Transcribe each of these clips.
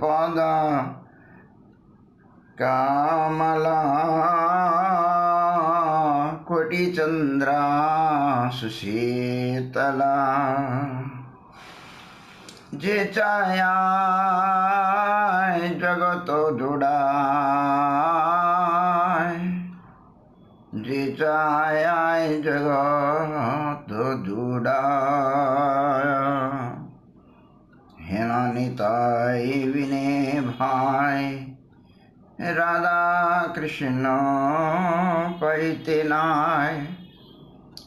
पद कमला कोटि चंद्रा सुशीतला जे चाया जगत जुड़ाय जे चाया जगत जुड़ाय हेना निताय विने भाई राधा कृष्ण पाइते नाय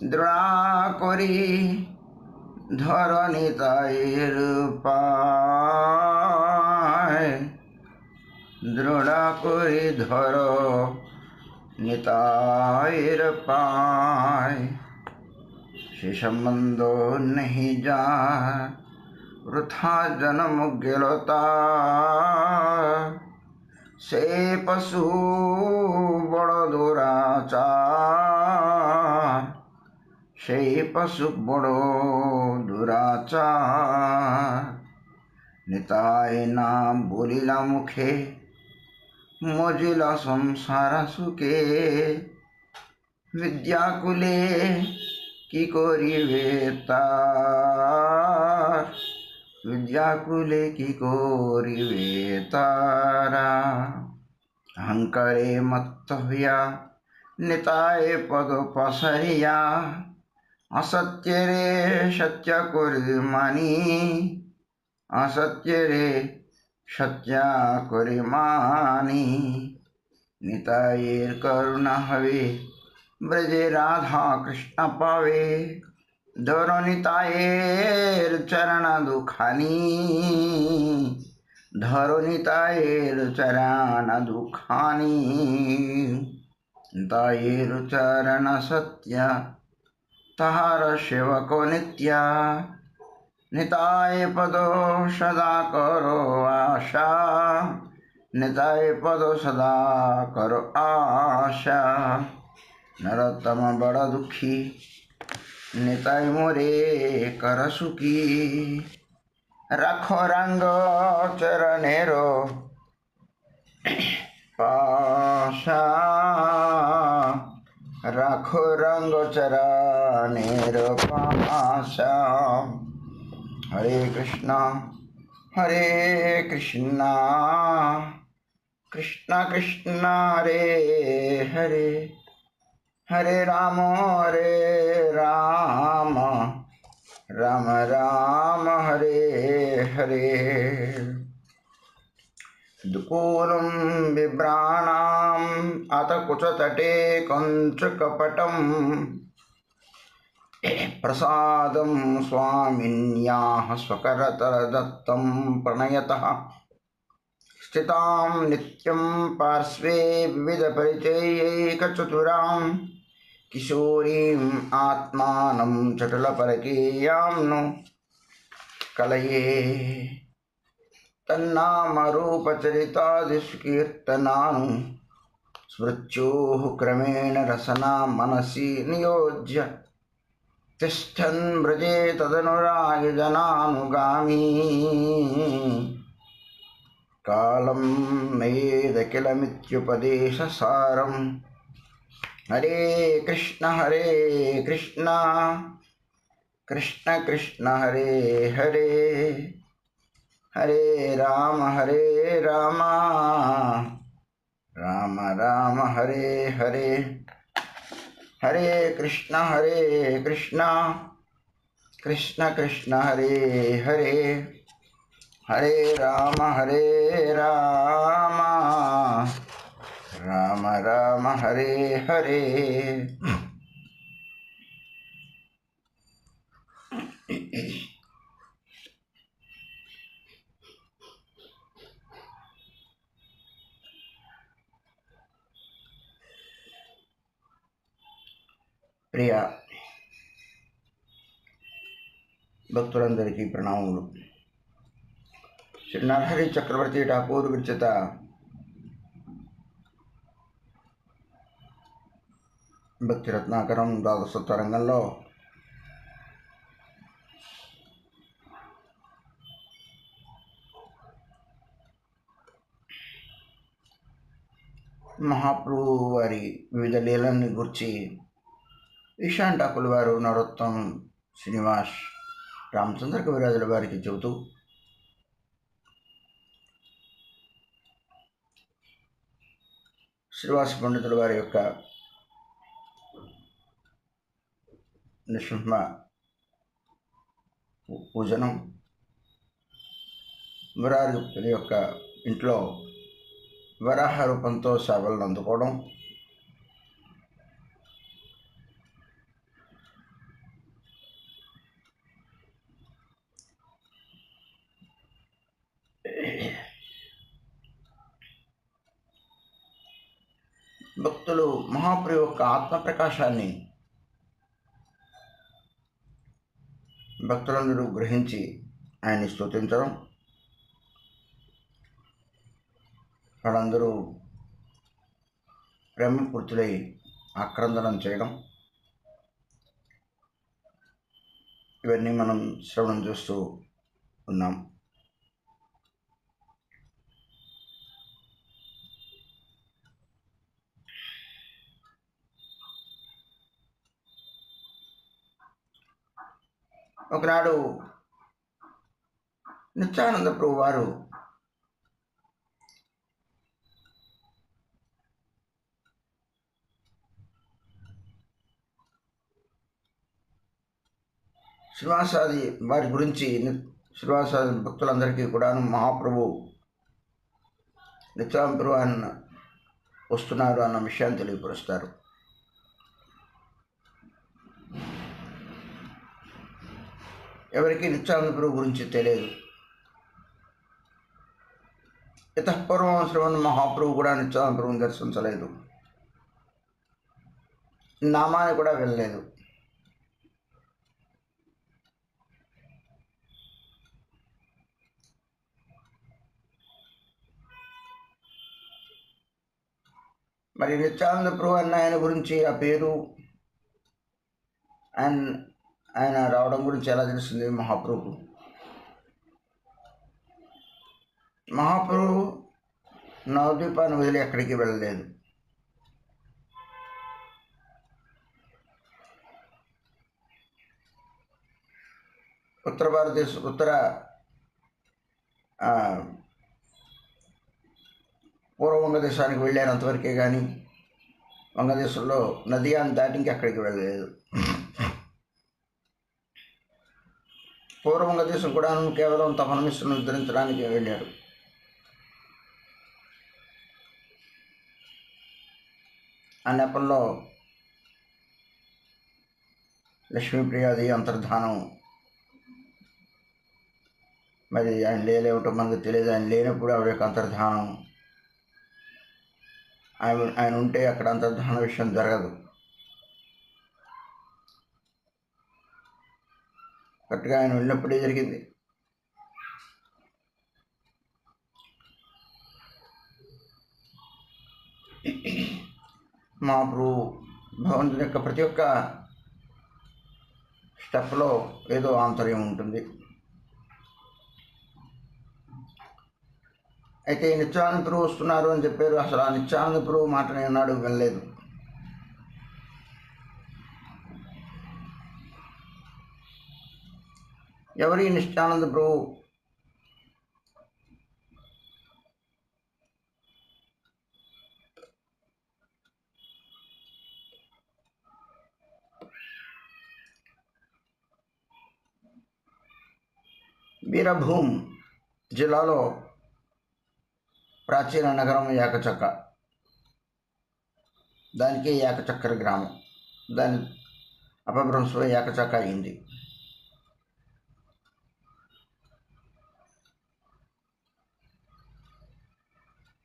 द्रोणा करी धर नितायर पाय द्रोणा करी धर नितायर पाय से संबंध नहीं जा वृथा जन्म गेलता से पशु बड़ दुराचार से पशु बड़ दुराचार निताय नाम बोलिला मुखे मजिला संसार सुखे विद्याकुले की करिवे तार विद्याकुले की करिवे तारा अहंकारे मत्त हुआ निताय पद पसरिया असत्य रे सत्य करि मानी असत्य रे सत्य करि मानी नितायेर करुणा हवे ब्रजे राधा कृष्ण पावे धरो नितायेर चरण दुखानी धरो नितायेर चरण दुखानी नितायेर चरण सत्य तहार सेवको नित्या निताय पदो सदा करो आशा निताय पदो सदा करो आशा नरोत्तम बड़ दुखी निताय मोरे कर सुखी राखो रंग चरणेरो पाशा राखो रंग चरणेरो पाशा हरे कृष्णा कृष्णा कृष्णा हरे हरे हरे राम राम राम हरे हरे दुकूलं बिभ्राणाम् अथ कुचतटे कञ्चकपटम् प्रसादं स्वामिन्याः स्वकरतल दत्तं प्रणयतः स्थितां नित्यं पार्श्वे विविधपरिचयैकचतुरां किशोरीम् आत्मानं चटलपरकीयां नो कलये तन्नामरूपचरितादिष्कीर्तनानु स्मृत्योः क्रमेण रसना मनसि नियोज्य तिष्ठन् व्रजे तदनुरागजनानुगामी कालं मेद किलमित्युपदेशसारम् हरे कृष्ण कृष्ण कृष्ण हरे हरे हरे राम राम राम हरे हरे हरे कृष्ण कृष्ण कृष्ण हरे हरे हरे राम राम राम हरे हरे ప్రియ భక్తులందరికీ ప్రణామములు. శ్రీ నరహరి చక్రవర్తి ఠాకూర్ విరచిత భక్తి రత్నాకరం ద్వాదశోత్తరంగంలో మహాప్రభు వారి వివిధ లీలల్ని గురించి ఈశాన్ ఠాకూర్ వారు నరోత్తం శ్రీనివాస్ రామచంద్ర కవిరాజుల వారికి చెబుతూ శ్రీవాస పండితుల వారి యొక్క నృసింహ పూజనం, మురారి యొక్క ఇంట్లో వరాహ రూపంతో సేవలను అందుకోవడం, భక్తులు మహాప్రభు యొక్క ఆత్మప్రకాశాన్ని భక్తులందరూ గ్రహించి ఆయన్ని స్తుతించడం, వాళ్ళందరూ ప్రేమపూర్తులై ఆక్రందనం చేయడం, ఇవన్నీ మనం శ్రవణం చేస్తూ ఉన్నాం. ఒకనాడు నిత్యానంద ప్రభు వారు శ్రీవాసాది వారి గురించి శ్రీవాసాది భక్తులందరికీ కూడాను మహాప్రభు నిత్యానంద ప్రభు ఆయన వస్తున్నారు అన్న విషయాన్ని తెలియపరుస్తారు. ఎవరికి నిత్యానంద ప్రభు గురించి తెలియదు. ఇతఃపూర్వం శ్రీమన్ మహాప్రభు కూడా నిత్యానంద ప్రభుని దర్శించలేదు, నామాన్ని కూడా వెళ్ళలేదు. మరి నిత్యానంద ప్రభు అన్న ఆయన గురించి ఆ పేరు ఆయన రావడం గురించి ఎలా తెలిసింది మహాప్రభు? మహాప్రభు నవద్వీపాన్ని వదిలి ఎక్కడికి వెళ్ళలేదు. ఉత్తర పూర్వ వంగదేశానికి వెళ్ళానంతవరకే కానీ వంగదేశంలో నదియాన్ని దాటి ఇంకెక్కడికి వెళ్ళలేదు. పూర్వ వంగదేశం కూడా కేవలం తపన మిశ్రను ఉద్ధరించడానికి వెళ్ళాడు. ఆ నెపంలో లక్ష్మీప్రియాది అంతర్ధానం, మరి ఆయన లేలేమిటో మనకు తెలియదు. ఆయన లేనప్పుడు ఆవిడ యొక్క అంతర్ధానం, ఆయన ఉంటే అక్కడ అంతర్ధాన విషయం జరగదు. కరెక్ట్గా ఆయన వెళ్ళినప్పుడే జరిగింది. మా భగవంతుని యొక్క ప్రతి ఒక్క స్టెప్లో ఏదో ఆంతర్యం ఉంటుంది. అయితే నిత్యానంద ప్రభు వస్తున్నారు అని చెప్పారు. అసలు ఆ నిత్యానంద ప్రభు మాటని అన్నాడు వెళ్ళలేదు. ఎవరి నిత్యానంద ప్రభు? బీరభూమ్ జిల్లాలో ప్రాచీన నగరం ఏకచక్క, దానికి ఏకచక్ర గ్రామం, దాని అపభ్రంశంలో ఏకచక్క అయింది.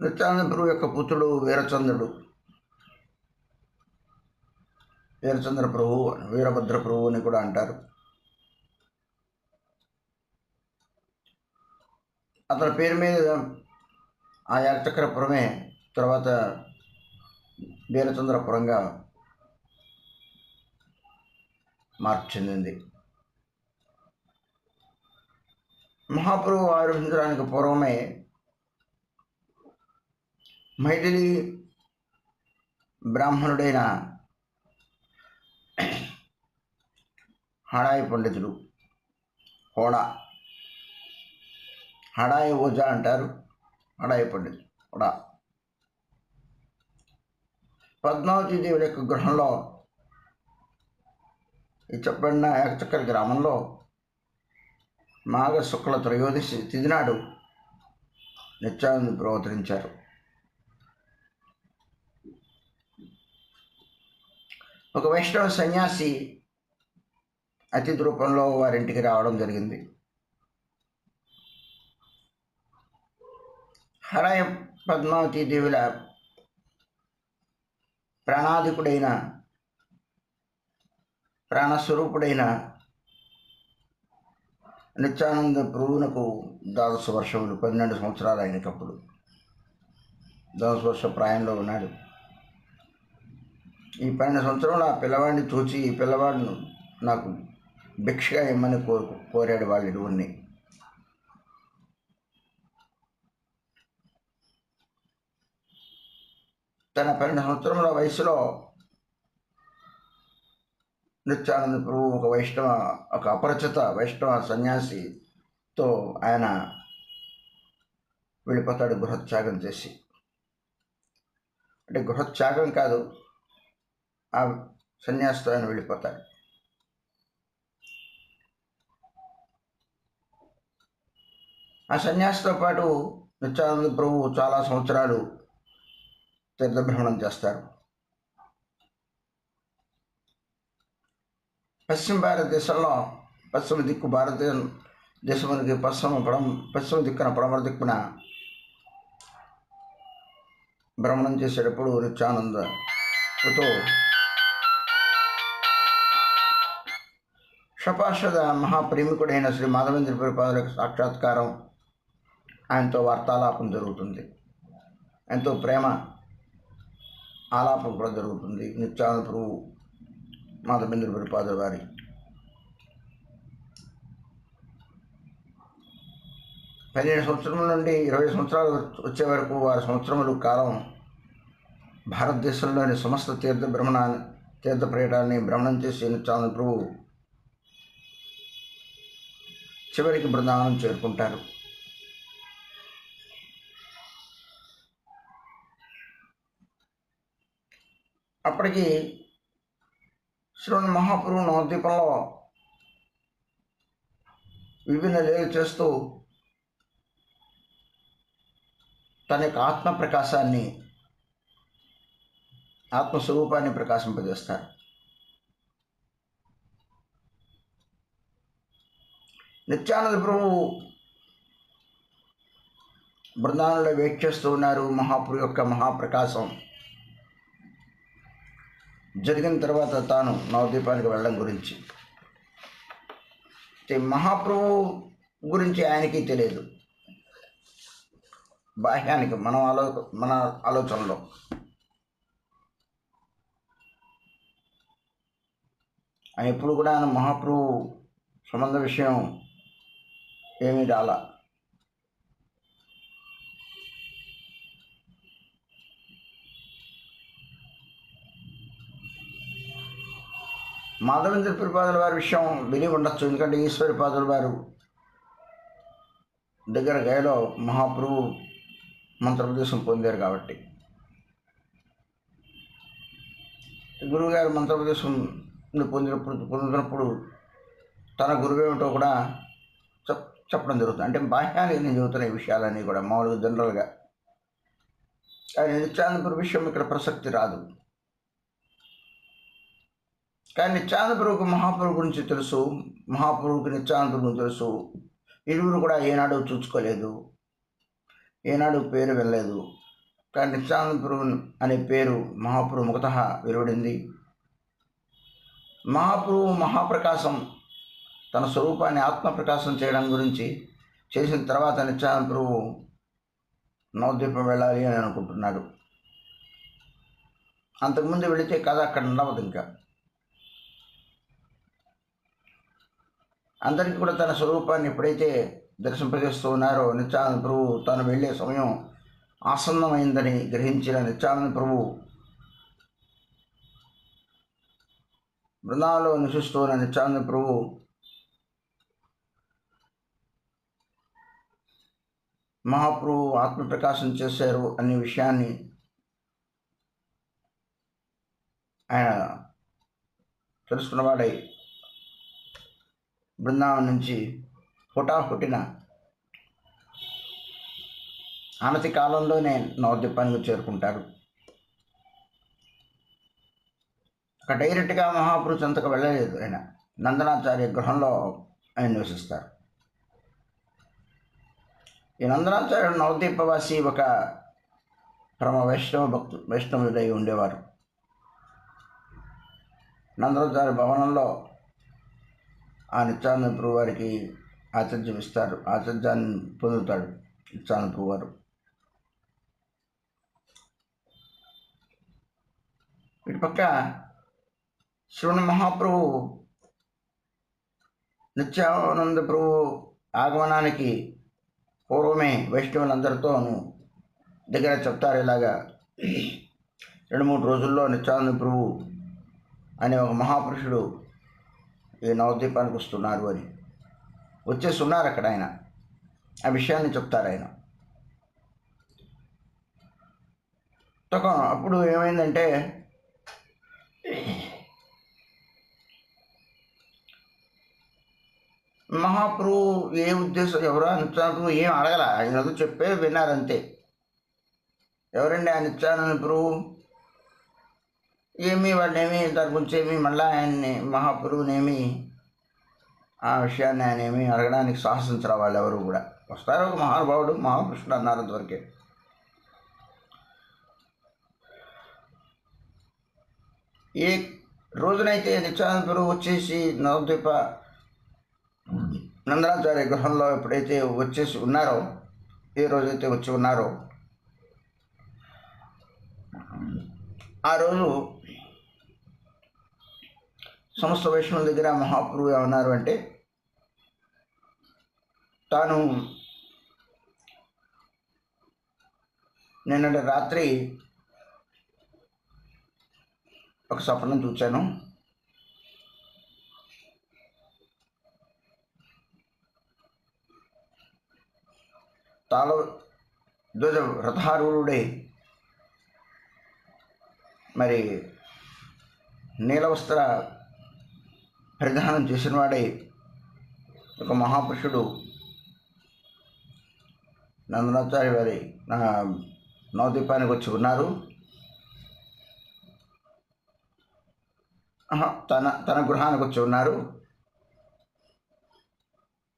నిత్యానంద ప్రభు యొక్క పుత్రుడు వీరచంద్ర ప్రభు, వీరభద్ర ప్రభు అని కూడా అంటారు. అతని పేరు మీద ఆ ఏకచక్రపురమే తర్వాత వీరచంద్రపురంగా మార్పు చెందింది. మహాప్రభు ఆరోహించడానికి పూర్వమే మైథిలి బ్రాహ్మణుడైన హడాయి పండితుడు హడాయి ఓజా అంటారు, హడాయి పండితుడు హోడా పద్మావతి దేవుడి యొక్క గృహంలో ఈ చెప్పబడిన ఏకచక్కరి గ్రామంలో మాఘ శుక్ల త్రయోదశి తిథి నాడు నిత్యానంద ప్రభు అవతరించారు. ఒక వైష్ణవ సన్యాసి అతిథి రూపంలో వారింటికి రావడం జరిగింది. హడాయ పద్మావతి దేవుల ప్రాణాధికుడైన ప్రాణస్వరూపుడైన నిత్యానంద ప్రభువునకు ద్వాదశ వర్షములు 12 సంవత్సరాలు అయినప్పుడు ద్వాదశ వర్ష ప్రాయంలో ఉన్నాడు. ఈ 12 సంవత్సరంలో ఆ పిల్లవాడిని చూచి ఈ పిల్లవాడిని నాకు భిక్షగా ఇమ్మని కోరాడు వాళ్ళ ఇరువురిని. తన 12 సంవత్సరముల వయసులో నిత్యానంద ప్రభు ఒక అపరిచిత వైష్ణవ సన్యాసితో ఆయన వెళ్ళిపోతాడు గృహత్యాగం చేసి. అంటే గృహత్యాగం కాదు, ఆ సన్యాసితో ఆయన వెళ్ళిపోతాడు. ఆ సన్యాసితో పాటు నిత్యానంద ప్రభు చాలా సంవత్సరాలు తీర్థభ్రమణం చేస్తారు. పశ్చిమ భారతదేశంలో పశ్చిమ దిక్కు భారతదేశానికి పశ్చిమ దిక్కున పడమర దిక్కున భ్రమణం చేసేటప్పుడు నిత్యానందతో షపార్షద మహాప్రేమికుడైన శ్రీ మాధవేంద్ర పురిపాదుల సాక్షాత్కారం, ఆయనతో వార్తాలాపం జరుగుతుంది. ఎంతో ప్రేమ ఆలాపం కూడా జరుగుతుంది. నిత్యానంద ప్రభు మాధవేంద్ర పురిపాదుల వారి పన్నెండు సంవత్సరముల నుండి 20 సంవత్సరాలు వచ్చే వరకు 6 సంవత్సరముల కాలం భారతదేశంలోని సమస్త తీర్థ పర్యటనని భ్రమణం చేసి నిత్యానంద ప్రభు చివరికి బృందావనం చేరుకుంటారు. అప్పటికి శ్రీమన్ మహాప్రభు నవద్వీపంలో విభిన్న లీలలు చేస్తూ తన యొక్క ఆత్మస్వరూపాన్ని ప్రకాశింపజేస్తారు. నిత్యానంద ప్రభు బృందావనంలో వెయిట్ చేస్తూ ఉన్నారు. మహాప్రభు యొక్క మహాప్రకాశం జరిగిన తర్వాత తాను నవద్వీపానికి వెళ్ళడం గురించి, మహాప్రభు గురించి ఆయనకి తెలియదు, బాహ్యానికి మన ఆలోచనలో. ఆయన ఎప్పుడు కూడా మహాప్రభు సంబంధ విషయం ఏమీ రాలా. మాధవేంద్ర పురిపాదుల వారి విషయం విని ఉండొచ్చు, ఎందుకంటే ఈశ్వరిపాదుల వారు దగ్గర గయలో మహాప్రభు మంత్రోపదేశం పొందారు కాబట్టి. గురువుగారు మంత్రోపదేశం పొందినప్పుడు తన గురువేమిటో కూడా చెప్పడం జరుగుతుంది. అంటే బాహ్యానికి నేను చెబుతున్న ఈ విషయాలన్నీ కూడా మామూలుగా జనరల్గా. కానీ నిత్యానందపురం విషయం ఇక్కడ ప్రసక్తి రాదు. కానీ నిత్యానందపురకు మహాప్రభు గురించి తెలుసు, మహాప్రభుకి నిత్యానందపురం గురించి తెలుసు. ఇరువురు కూడా ఏనాడు చూసుకోలేదు, ఏనాడు పేరు వెళ్ళలేదు. కానీ నిత్యానందపురం అనే పేరు మహాప్రభు ముఖతః వెలువడింది. మహాప్రభు మహాప్రకాశం తన స్వరూపాన్ని ఆత్మప్రకాశం చేయడం గురించి చేసిన తర్వాత నిత్యానంద ప్రభు నవద్వీపం వెళ్ళాలి అని అనుకుంటున్నాడు. అంతకుముందు వెళితే కథ అక్కడ ఉండవదు. ఇంకా అందరికీ కూడా తన స్వరూపాన్ని ఎప్పుడైతే దర్శింపజేస్తూ ఉన్నారో నిత్యానంద ప్రభు తాను వెళ్ళే సమయం ఆసన్నమైందని గ్రహించిన నిత్యానంద ప్రభు బృందావనంలో నివసిస్తూ ఉన్న నిత్యానంద ప్రభు మహాప్రభు ఆత్మప్రకాశం చేశారు అనే విషయాన్ని ఆయన తెలుసుకున్నవాడై బృందావనం నుంచి హుటాహుటిన అనతి కాలంలోనే నవద్వీపానికి చేరుకుంటారు. అక్కడ డైరెక్ట్గా మహాపురుషు చెంతకు వెళ్ళలేదు. ఆయన నందనాచార్య గృహంలో ఆయన నివసిస్తారు. ఈ నందనాచార్యుడు నవద్వీపవాసి ఒక పరమ వైష్ణవుడై ఉండేవారు. నందనాచార్య భవనంలో ఆ నిత్యానంద ప్రభు వారికి ఆతిథ్యం ఇస్తారు. ఆతిథ్యాన్ని పొందుతాడు నిత్యానంద ప్రభు వారు. ఇటుపక్క శ్రవణ మహాప్రభు నిత్యానంద ప్రభు ఆగమనానికి పూర్వమే వైష్ణవులందరితోనూ దగ్గర చెప్తారు. ఇలాగా 2-3 రోజుల్లో నిత్యానంద ప్రభు అనే ఒక మహాపురుషుడు ఈ నవద్వీపానికి వస్తున్నారు అని. వచ్చేసి ఉన్నారు అక్కడ. ఆయన ఆ విషయాన్ని చెప్తారు. ఆయన అప్పుడు ఏమైందంటే మహాప్రభు ఏ ఉద్దేశం ఎవరో నిత్యానంద ఏం అడగల. ఆయన ఏదో చెప్పే విన్నారంతే. ఎవరండి ఆ నిత్యానంద ప్రభు? వాళ్ళేమి దాని గురించి ఏమి మళ్ళీ ఆయన్ని మహాప్రభునేమి ఆ విషయాన్ని ఆయన ఏమి అడగడానికి సాహసించరా వాళ్ళు ఎవరు కూడా. వస్తారు, ఒక మహానుభావుడు మహాపురుషుడు అన్నారు అంతవరకే. ఏ రోజునైతే నిత్యానంద ప్రభు వచ్చేసి నవద్వీప నందనాచార్య గృహంలో ఎప్పుడైతే వచ్చేసి ఉన్నారో, ఏ రోజైతే వచ్చి ఉన్నారో ఆ రోజు సమస్త వైష్ణవుల దగ్గర మహాప్రభు ఏమన్నారు అంటే, తాను నిన్నటి రాత్రి ఒక స్వప్నం చూశాను. ధ్వజ రథారూఢుడై మరి నీలవస్త్ర పరిధానం చేసిన వాడై ఒక మహాపురుషుడు నందనాచార్య వారి నవద్వీపానికి వచ్చి ఉన్నారు. తన గృహానికి వచ్చి ఉన్నారు.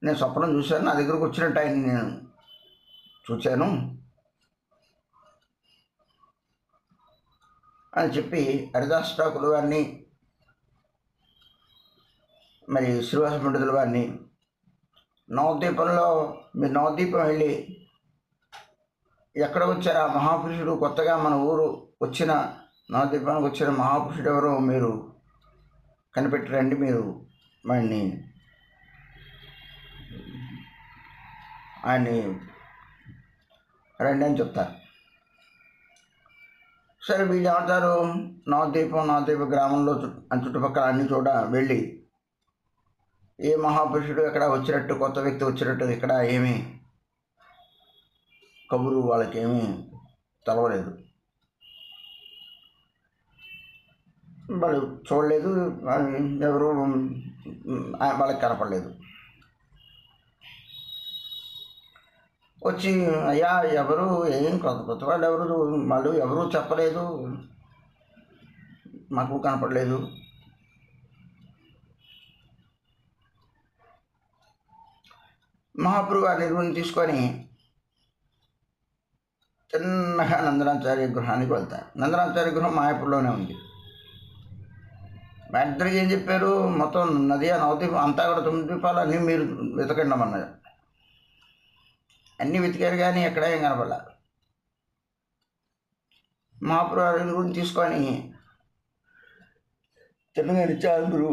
నేను స్వప్నం చూశాను, నా దగ్గరకు వచ్చినట్టు ఆయన నేను చూశాను అని చెప్పి హరిదాస్ ఠాకూర్ వారిని మరి శ్రీవాస పండితుల వారిని నవద్వీపంలో మీరు నవద్వీపం వెళ్ళి ఎక్కడ వచ్చారు ఆ మహాపురుషుడు, కొత్తగా మన ఊరు వచ్చిన నవద్వీపానికి వచ్చిన మహాపురుషుడు ఎవరో మీరు కనిపెట్టరండి, మీరు ఆయన్ని రండి అని చెప్తారు. సరే వీళ్ళు ఏమంటారు, నవద్వీప గ్రామంలో చుట్టుపక్కల అన్ని చోట వెళ్ళి ఏ మహాపురుషుడు ఎక్కడ వచ్చినట్టు, కొత్త వ్యక్తి వచ్చినట్టు ఇక్కడ ఏమీ కబురు వాళ్ళకి ఏమీ తెలవలేదు. వాళ్ళు చూడలేదు, ఎవరు వాళ్ళకి కనపడలేదు. వచ్చి అయ్యా ఎవరు ఏం కొత్త వాళ్ళు ఎవరు వాళ్ళు ఎవరూ చెప్పలేదు, మాకు కనపడలేదు. మహాప్రభు ఆ నిర్ణయం తీసుకొని చిన్నగా నందనాచార్య గృహానికి వెళ్తారు. నందనాచార్య గృహం మాయాపూర్లోనే ఉంది. మా ఇద్దరికి ఏం చెప్పారు, మొత్తం నది నవద్వీపం అంతా కూడా 9 ద్వీపాలు అన్నీ మీరు వెతకండి అన్నారు. అన్నీ వెతికారు కానీ ఎక్కడ ఏం కనపడలా. మహాప్రభు గురించి తీసుకొని చిన్నగా నిత్యానందులు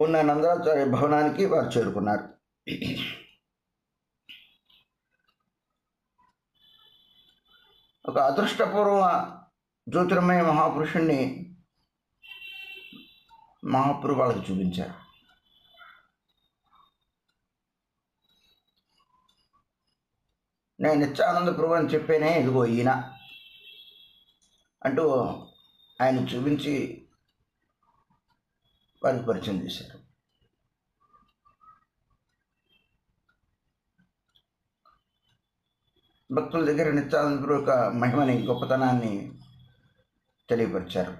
ఉన్న నందనాచార్య భవనానికి వారు చేరుకున్నారు. ఒక అదృష్టపూర్వ జ్యోతిర్మయ మహాపురుషుణ్ణి మహాప్రభు వాళ్ళకి చూపించారు. నేను నిత్యానంద ప్రభు అని చెప్పేనే ఇదిగో ఈయన అంటూ ఆయన చూపించి వారికి పరిచయం చేశారు. భక్తుల దగ్గర నిత్యానంద ప్రభు యొక్క మహిమని, గొప్పతనాన్ని తెలియపరిచారు.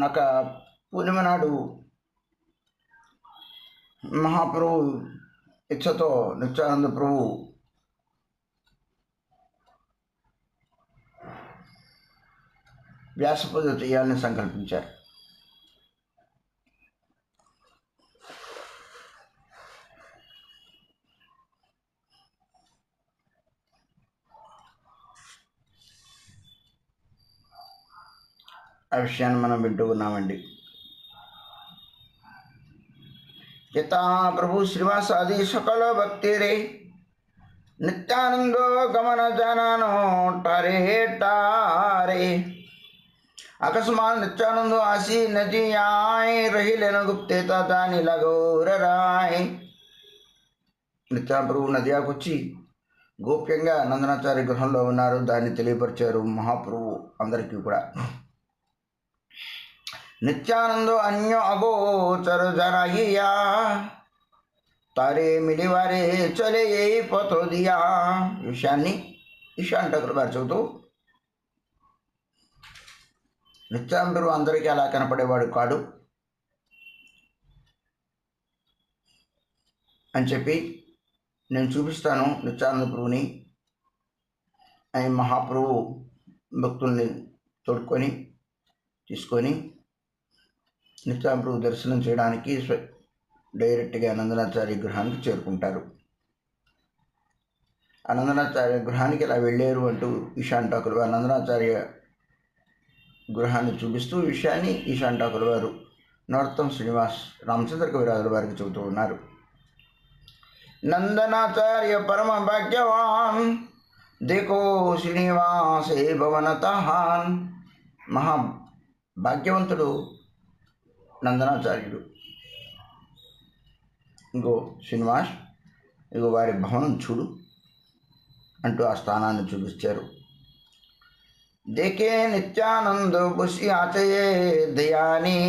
ఒక పూర్ణిమ నాడు మహాప్రభు ఇచ్చతో నిత్యానంద ప్రభు వ్యాస పూజ చేయాలని సంకల్పించారు. ఆ విషయాన్ని మనం వింటూ ఉన్నామండి. యథా ప్రభు శ్రీవాసాది సకల భక్తి రే నిత్యానందో గమన జానానో టారే టారే अकस्मात नित्यानंदो आसी नदी आए रही लेन गुप्ते दानी लगोर राय. నిత్యాప్రభు నదియాకు వచ్చి గోప్యంగా నందనాచార్య గృహంలో ఉన్నారు. దాన్ని తెలియపరిచారు మహాప్రభు అందరికీ కూడా. నిత్యానందో అన్యో అగోచర జనయ్యా తారే మిలివారే చలే పతో దియా. విషయాన్ని ఈశాన్ ఠాకూర్ గారు చెబుతూ, నిత్యానందుడు అందరికీ అలా కనపడేవాడు కాడు అని చెప్పి, నేను చూపిస్తాను నిత్యానంద ప్రభుని అని మహాప్రభు భక్తుల్ని తోడుకొని తీసుకొని నిత్యానంద ప్రభు దర్శనం చేయడానికి డైరెక్ట్గా నందనాచార్య గృహానికి చేరుకుంటారు. ఆ నందనాచార్య గృహానికి ఇలా వెళ్ళారు అంటూ ఈశాన్ ఠాకూర్ గారు నందనాచార్య గృహాన్ని చూపిస్తూ విషయాన్ని ఈశాన్ ఠాకూర్ గారు నరోత్తం శ్రీనివాస్ రామచంద్ర కవిరాజుల వారికి చెబుతూ ఉన్నారు. నందనాచార్య పరమ భాగ్యవాన్ దేకో శ్రీనివాసే భవనతహాన్. మహా భాగ్యవంతుడు నందనాచార్యుడు. ఇంకో శ్రీనివాస్, ఇగో వారి భవనం చూడు అంటూ ఆ స్థానాన్ని చూపించారు. देखे नित्यानंद बुशी आचये दयानी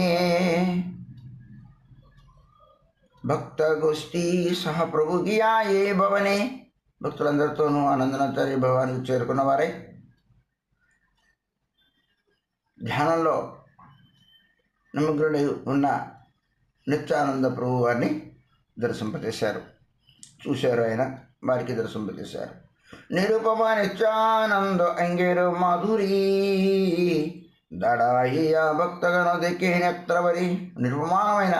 భక్త గోష్ఠి సహ ప్రభు గియాయే భవనే. భక్తులందరితోనూ ఆనందనాచార్య భవానికి చేరుకున్న వారే ధ్యానంలో నిమగ్నుడై ఉన్న నిత్యానంద ప్రభు వారిని దర్శింపజేశారు. చూశారు, ఆయన వారికి దర్శింపజేశారు. నిరుపమ నిత్యానంద అంగేరు మాధురీ దడాయియా భక్తగణ దిక్కే నేత్రవరి. నిరుపమానమైన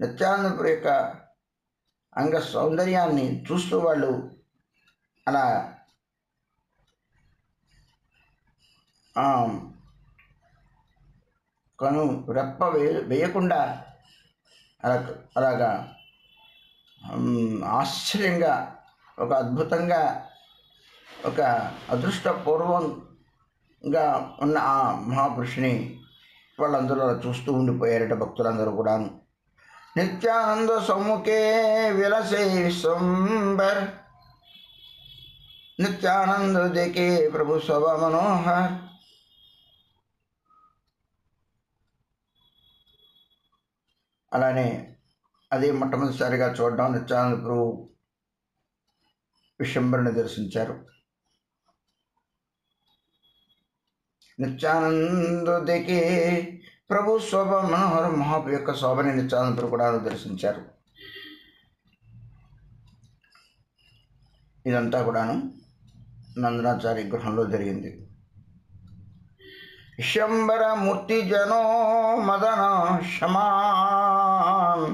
నిత్యానందపురి యొక్క అంగ సౌందర్యాన్ని చూస్తూ వాళ్ళు అలా కను రెప్ప వేయకుండా అలాగా ఆశ్చర్యంగా, ఒక అద్భుతంగా, ఒక అదృష్టపూర్వంగా ఉన్న ఆ మహాపురుషుని వాళ్ళందరూ చూస్తూ ఉండిపోయారట భక్తులందరూ కూడాను. నిత్యానంద సమ్ముఖే విలసే విశ్వంబర్ నిత్యానంద దేకే ప్రభు శోభ మనోహర్. అలానే అదే మొట్టమొదటిసారిగా చూడడం నిత్యానంద ప్రభు విశ్వంబరుని దర్శించారు. నిత్యానంద దేకే ప్రభు శోభ మనోహర. మహాప్రభు యొక్క శోభని నిత్యానంద ప్రభు కూడా దర్శించారు. ఇదంతా కూడాను నందనాచార్య గృహంలో జరిగింది. విశ్వంబర మూర్తి జనో మదన శమాన్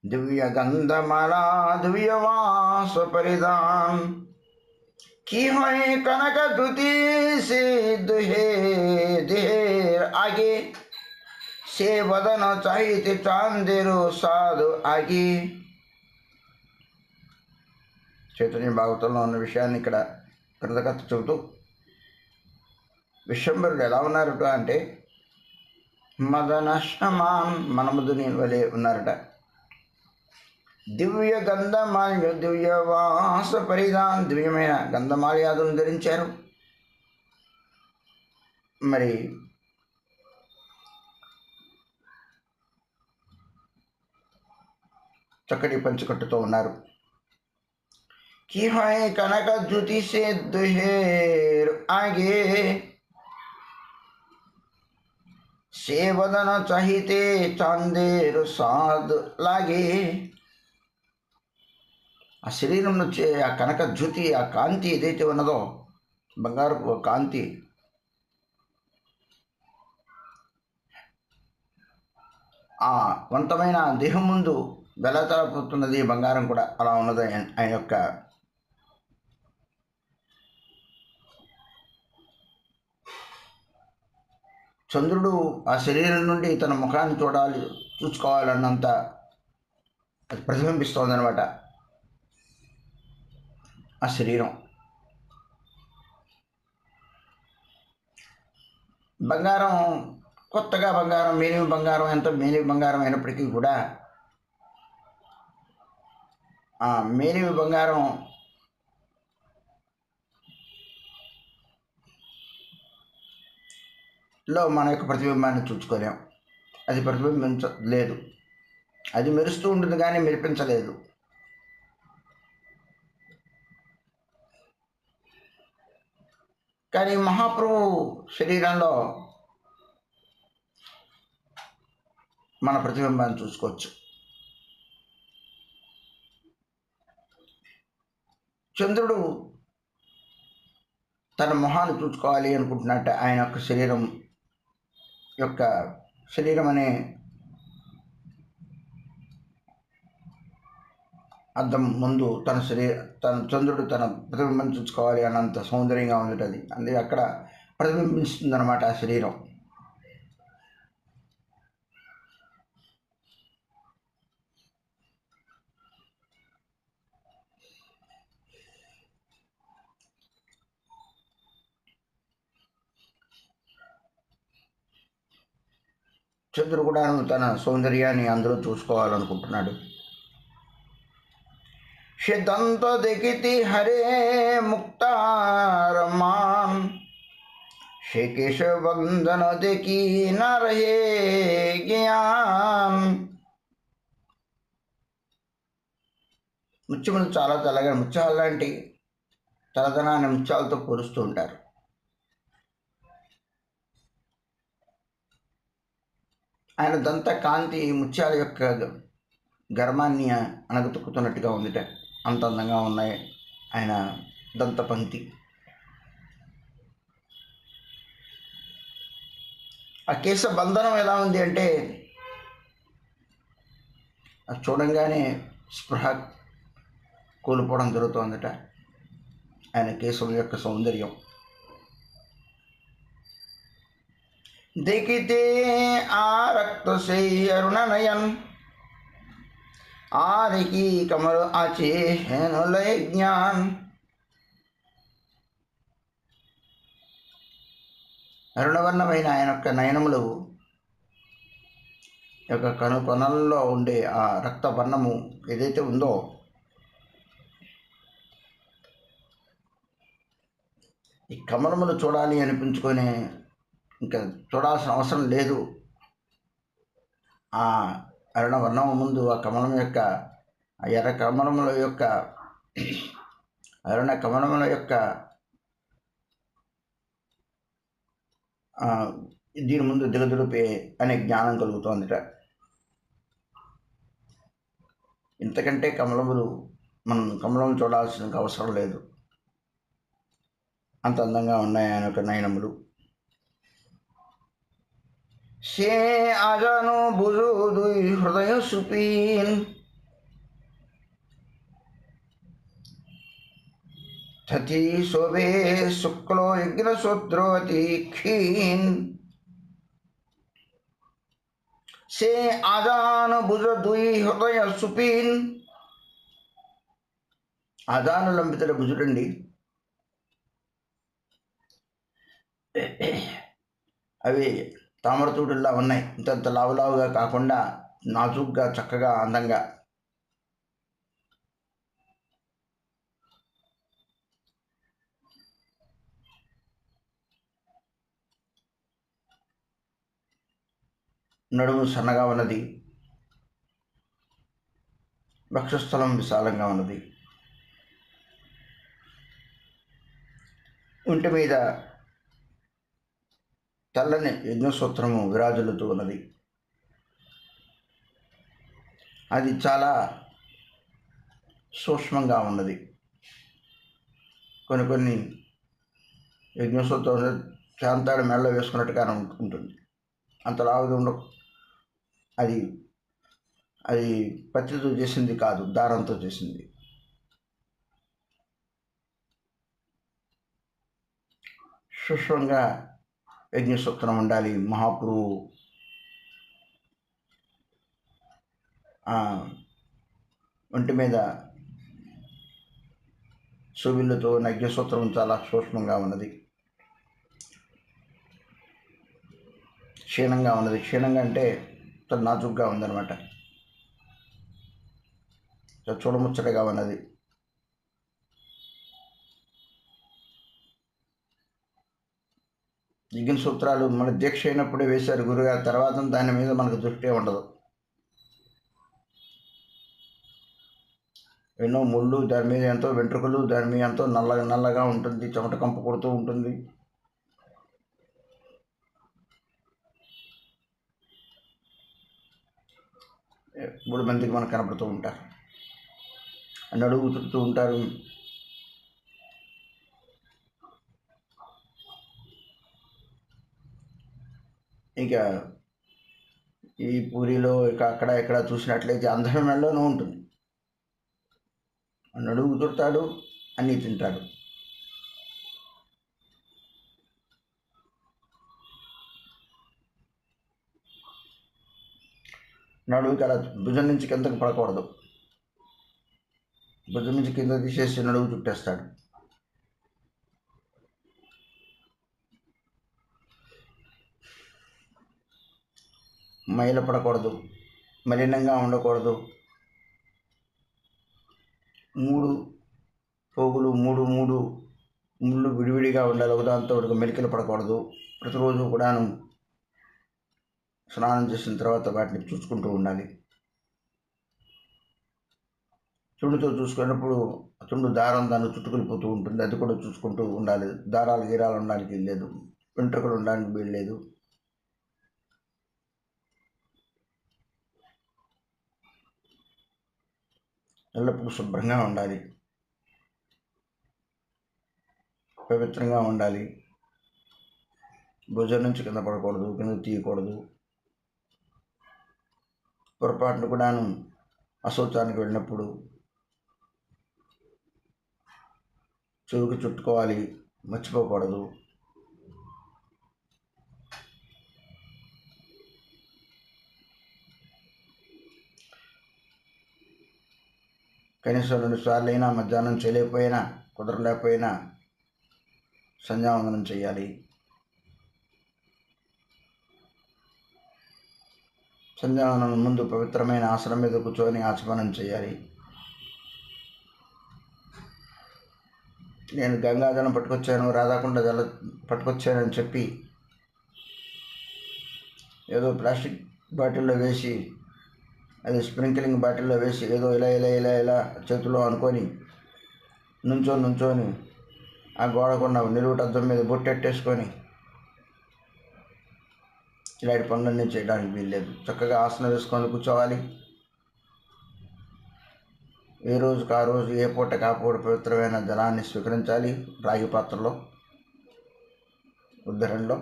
दिव्य गंधमाला दिव्य वास परिधान की होए कनक धुति से दुहे देर आगे से वदन चाहिए चांदेरो साधु आगे. చైతన్య భాగవతంలో ఉన్న విషయాన్ని ఇక్కడ కృతకథ చెబుతూ, విశ్వంబరుడు ఎలా ఉన్నారట అంటే మదనశ్రమాన్ మనముదుని వలె ఉన్నారట. దివ్య గంధమాల్య దివ్య వాస పరిధాన్, దివ్యమైన గంధమాల్యాదులను ధరించారు. మరి చక్కటి పంచకట్టుతో ఉన్నారు. కిహాయ్ కనక జ్యుతి సే దుహేర్ ఆగే సేవదన చహితే చాందేరు సాద్ లాగే. ఆ శరీరం నుంచి ఆ కనక జ్యుతి, ఆ కాంతి ఏదైతే ఉన్నదో, బంగారపు కాంతి, ఆ వంతమైన దేహం ముందు వెలతలపోతున్నది బంగారం కూడా. అలా ఉన్నది ఆయన యొక్క చంద్రుడు ఆ శరీరం నుండి తన ముఖాన్ని చూసుకోవాలన్నంత అది ప్రతిబింబిస్తోంది అనమాట ఆ శరీరం. బంగారం, కొత్తగా బంగారం, మేలిమి బంగారం, ఎంత మేలిమి బంగారం అయినప్పటికీ కూడా ఆ మేలిమి బంగారం లో మన యొక్క ప్రతిబింబాన్ని చూసుకోలేం. అది ప్రతిబింబించలేదు, అది మెరుస్తూ ఉంటుంది కానీ మెరిపించలేదు. కానీ మహాప్రభు శరీరంలో మన ప్రతిబింబాన్ని చూసుకోవచ్చు. చంద్రుడు తన మొహాన్ని చూసుకోవాలి అనుకుంటున్నట్టు ఆయన యొక్క శరీరం అనే అద్దం ముందు తన చంద్రుడు తన ప్రతిబింబం చూసుకోవాలి అన్నంత సౌందర్యంగా ఉంది అది. అందుకే అక్కడ ప్రతిబింబిస్తుంది అన్నమాట ఆ శరీరం. చంద్రుడు కూడా తన సౌందర్యాన్ని అందరూ చూసుకోవాలనుకుంటున్నాడు. సిద్ధాంత దిగితి హరే ముక్తారమాన్, శ్రీ కేశవ వందన దికి నరహే జ్ఞాన్. ముత్యములు చాలా తెల్లగా, ముత్యాల లాంటి తెల్లదనాన్ని ముత్యాలతో పోలుస్తూ ఉంటారు. ఆయన దంత కాంతి ముత్యాల యొక్క గర్మాన్ని అణగతొక్కుతున్నట్టుగా ఉందిట. అంత అందంగా ఉన్నాయి ఆయన దంత పంక్తి. ఆ కేశ బంధనం ఎలా ఉంది అంటే అది చూడంగానే స్పృహ కోల్పోవడం జరుగుతుందట ఆయన కేశం యొక్క సౌందర్యం. देखते आ रक्त से अरुण नयन, आर की कमल आचे हेन लय ज्ञान. అరుణవర్ణమైన ఆయన యొక్క నయనములు యొక్క కొనల్లో ఉండే ఆ రక్త వర్ణము ఏదైతే ఉందో ఈ కమలములు చూడాలి అనిపించుకొని ఇంకా చూడాల్సిన అవసరం లేదు. ఆ అరుణవర్ణము ముందు ఆ కమలం యొక్క ఆ ఎర్ర కమలముల యొక్క అరుణ కమలముల యొక్క దీని ముందు దిగదుడిపే అనే జ్ఞానం కలుగుతోందిట. ఇంతకంటే మనం కమలం చూడాల్సిన అవసరం లేదు, అంత అందంగా ఉన్నాయి ఆయన యొక్క నయనములు. সে আজানো বুঝো দুই হৃদয় সুপীন, থতি শোভে শুক্ল যজ্ঞ সূত্রবতী ক্ষীণ. সে আজান বুঝো দুই হৃদয় সুপীন, అదానులంబితల భుజుడండి. అవి తామరతూడుల్లా ఉన్నాయి. ఇంతంత లావులావుగా కాకుండా నాజూగ్గా, చక్కగా, అందంగా. నడుము సన్నగా ఉన్నది. వక్షస్థలం విశాలంగా ఉన్నది. ఒంటి మీద తెల్లని యజ్ఞసూత్రము విరాజులుతూ ఉన్నది. అది చాలా సూక్ష్మంగా ఉన్నది. కొన్ని యజ్ఞసూత్రం శాంతాడు మెడలో వేసుకున్నట్టుగానే ఉంటుంది. అంత లావుగా ఉండవు. అది అది పత్తితో చేసింది కాదు, దారంతో చేసింది. సూక్ష్మంగా యజ్ఞసూత్రం ఉండాలి. మహాపురువు ఒంటి మీద శోభిల్లతో ఉన్న యజ్ఞసూత్రం చాలా సూక్ష్మంగా ఉన్నది. క్షీణంగా ఉన్నది. క్షీణంగా అంటే చాలా నాజుగ్గా ఉందన్నమాట. చూడముచ్చటగా ఉన్నది. యజ్ఞ సూత్రాలు మన దీక్ష అయినప్పుడే వేశారు గురుగారు. తర్వాత దాని మీద మనకు దృష్టి ఉండదు. ఎన్నో ముళ్ళు, దాని మీద ఎంతో వెంట్రుకలు, దాని మీద ఎంతో నల్లగా ఉంటుంది. చెమట కంపు కొడుతూ ఉంటుంది. మూడు మందికి మనకు కనపడుతూ ఉంటారు. నడుగు చుడుతూ ఉంటారు. ఇక ఈ పూరిలో ఇక అక్కడ ఇక్కడ చూసినట్లయితే అందరి మెడలోనూ ఉంటుంది. నడుగు చుడతాడు, అన్నీ తింటాడు. నడువుకి అలా భుజం నుంచి కిందకి పడకూడదు. భుజం నుంచి కింద తీసేసి నడువు చుట్టేస్తాడు. మైల పడకూడదు, మలినంగా ఉండకూడదు. 3 పోగులు, 3 ముళ్ళు విడివిడిగా ఉండాలి. ఒకదాంతో ఒకటి మెలికలు పడకూడదు. ప్రతిరోజు కూడాను స్నానం చేసిన తర్వాత వాటిని చూసుకుంటూ ఉండాలి. చుండుతో చూసుకున్నప్పుడు చుండు దారం దాన్ని చుట్టుకెళ్ళిపోతూ ఉంటుంది. అది కూడా చూసుకుంటూ ఉండాలి. దారాలు గీరాలు ఉండడానికి వీల్లేదు. వెంట్రుకలు ఉండడానికి వీల్లేదు. ఎల్లప్పుడూ శుభ్రంగా ఉండాలి. పవిత్రంగా ఉండాలి. భుజం నుంచి కింద పడకూడదు, కింద తీయకూడదు. పొరపాటును కూడాను అశౌచానికి వెళ్ళినప్పుడు చెవుకు చుట్టుకోవాలి, మర్చిపోకూడదు. కనీసం 2 సార్లు అయినా మధ్యాహ్నం చేయలేకపోయినా, కుదరలేకపోయినా సంధ్యావందనం చేయాలి. సంధ్యావందనం ముందు పవిత్రమైన ఆసనం మీద కూర్చొని ఆచమనం చేయాలి. నేను గంగాజలం పట్టుకొచ్చాను, రాధాకుండ జలం పట్టుకొచ్చానని చెప్పి ఏదో ప్లాస్టిక్ బాటిల్లో వేసి, అది స్ప్రింక్లింగ్ బాటిల్లో వేసి ఏదో ఇలా చేతిలో అనుకొని నుంచొని ఆ గోడకున్న నిలువుటద్దం మీద బొట్టెట్టేసుకొని ఇలాంటి పనులన్నీ చేయడానికి వీల్లేదు. చక్కగా ఆసనం వేసుకొని కూర్చోవాలి. ఏ రోజుకు ఆ రోజు, ఏ పూటకు ఆ పూట పవిత్రమైన జలాన్ని స్వీకరించాలి. రాగి పాత్రలో, ఉద్ధరణలో.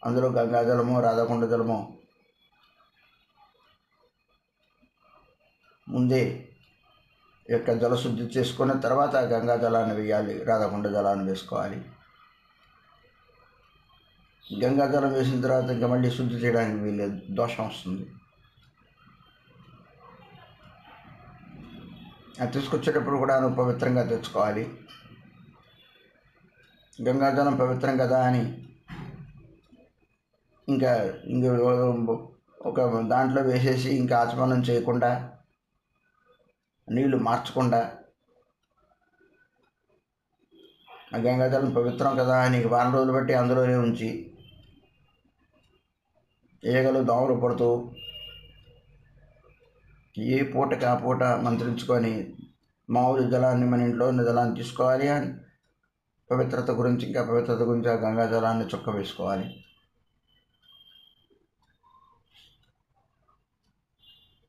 అందులో గంగాజలము, రాధాకుండ జలము ముందే యొక్క జలశుద్ధి చేసుకున్న తర్వాత గంగా జలాన్ని వేయాలి, రాధాకుండ జలాన్ని వేసుకోవాలి. గంగాజలం వేసిన తర్వాత ఇంకా మళ్ళీ శుద్ధి చేయడానికి వీల్లేదు, దోషం వస్తుంది. అది తీసుకొచ్చేటప్పుడు కూడా పవిత్రంగా తెచ్చుకోవాలి. గంగాజలం పవిత్రం కదా అని ఇంకా ఒక దాంట్లో వేసేసి ఇంకా ఆచమనం చేయకుండా, నీళ్లు మార్చకుండా, ఆ గంగాజలం పవిత్రం కదా అని వారం రోజులు బట్టి అందులోనే ఉంచి ఈగలు దోమలు పడుతూ ఏ పూటకి ఆ పూట మంత్రించుకొని మామూలు జలాన్ని మన ఇంట్లో ఉన్న జలాన్ని తీసుకోవాలి. అని పవిత్రత గురించి ఆ గంగా జలాన్ని చుక్క వేసుకోవాలి.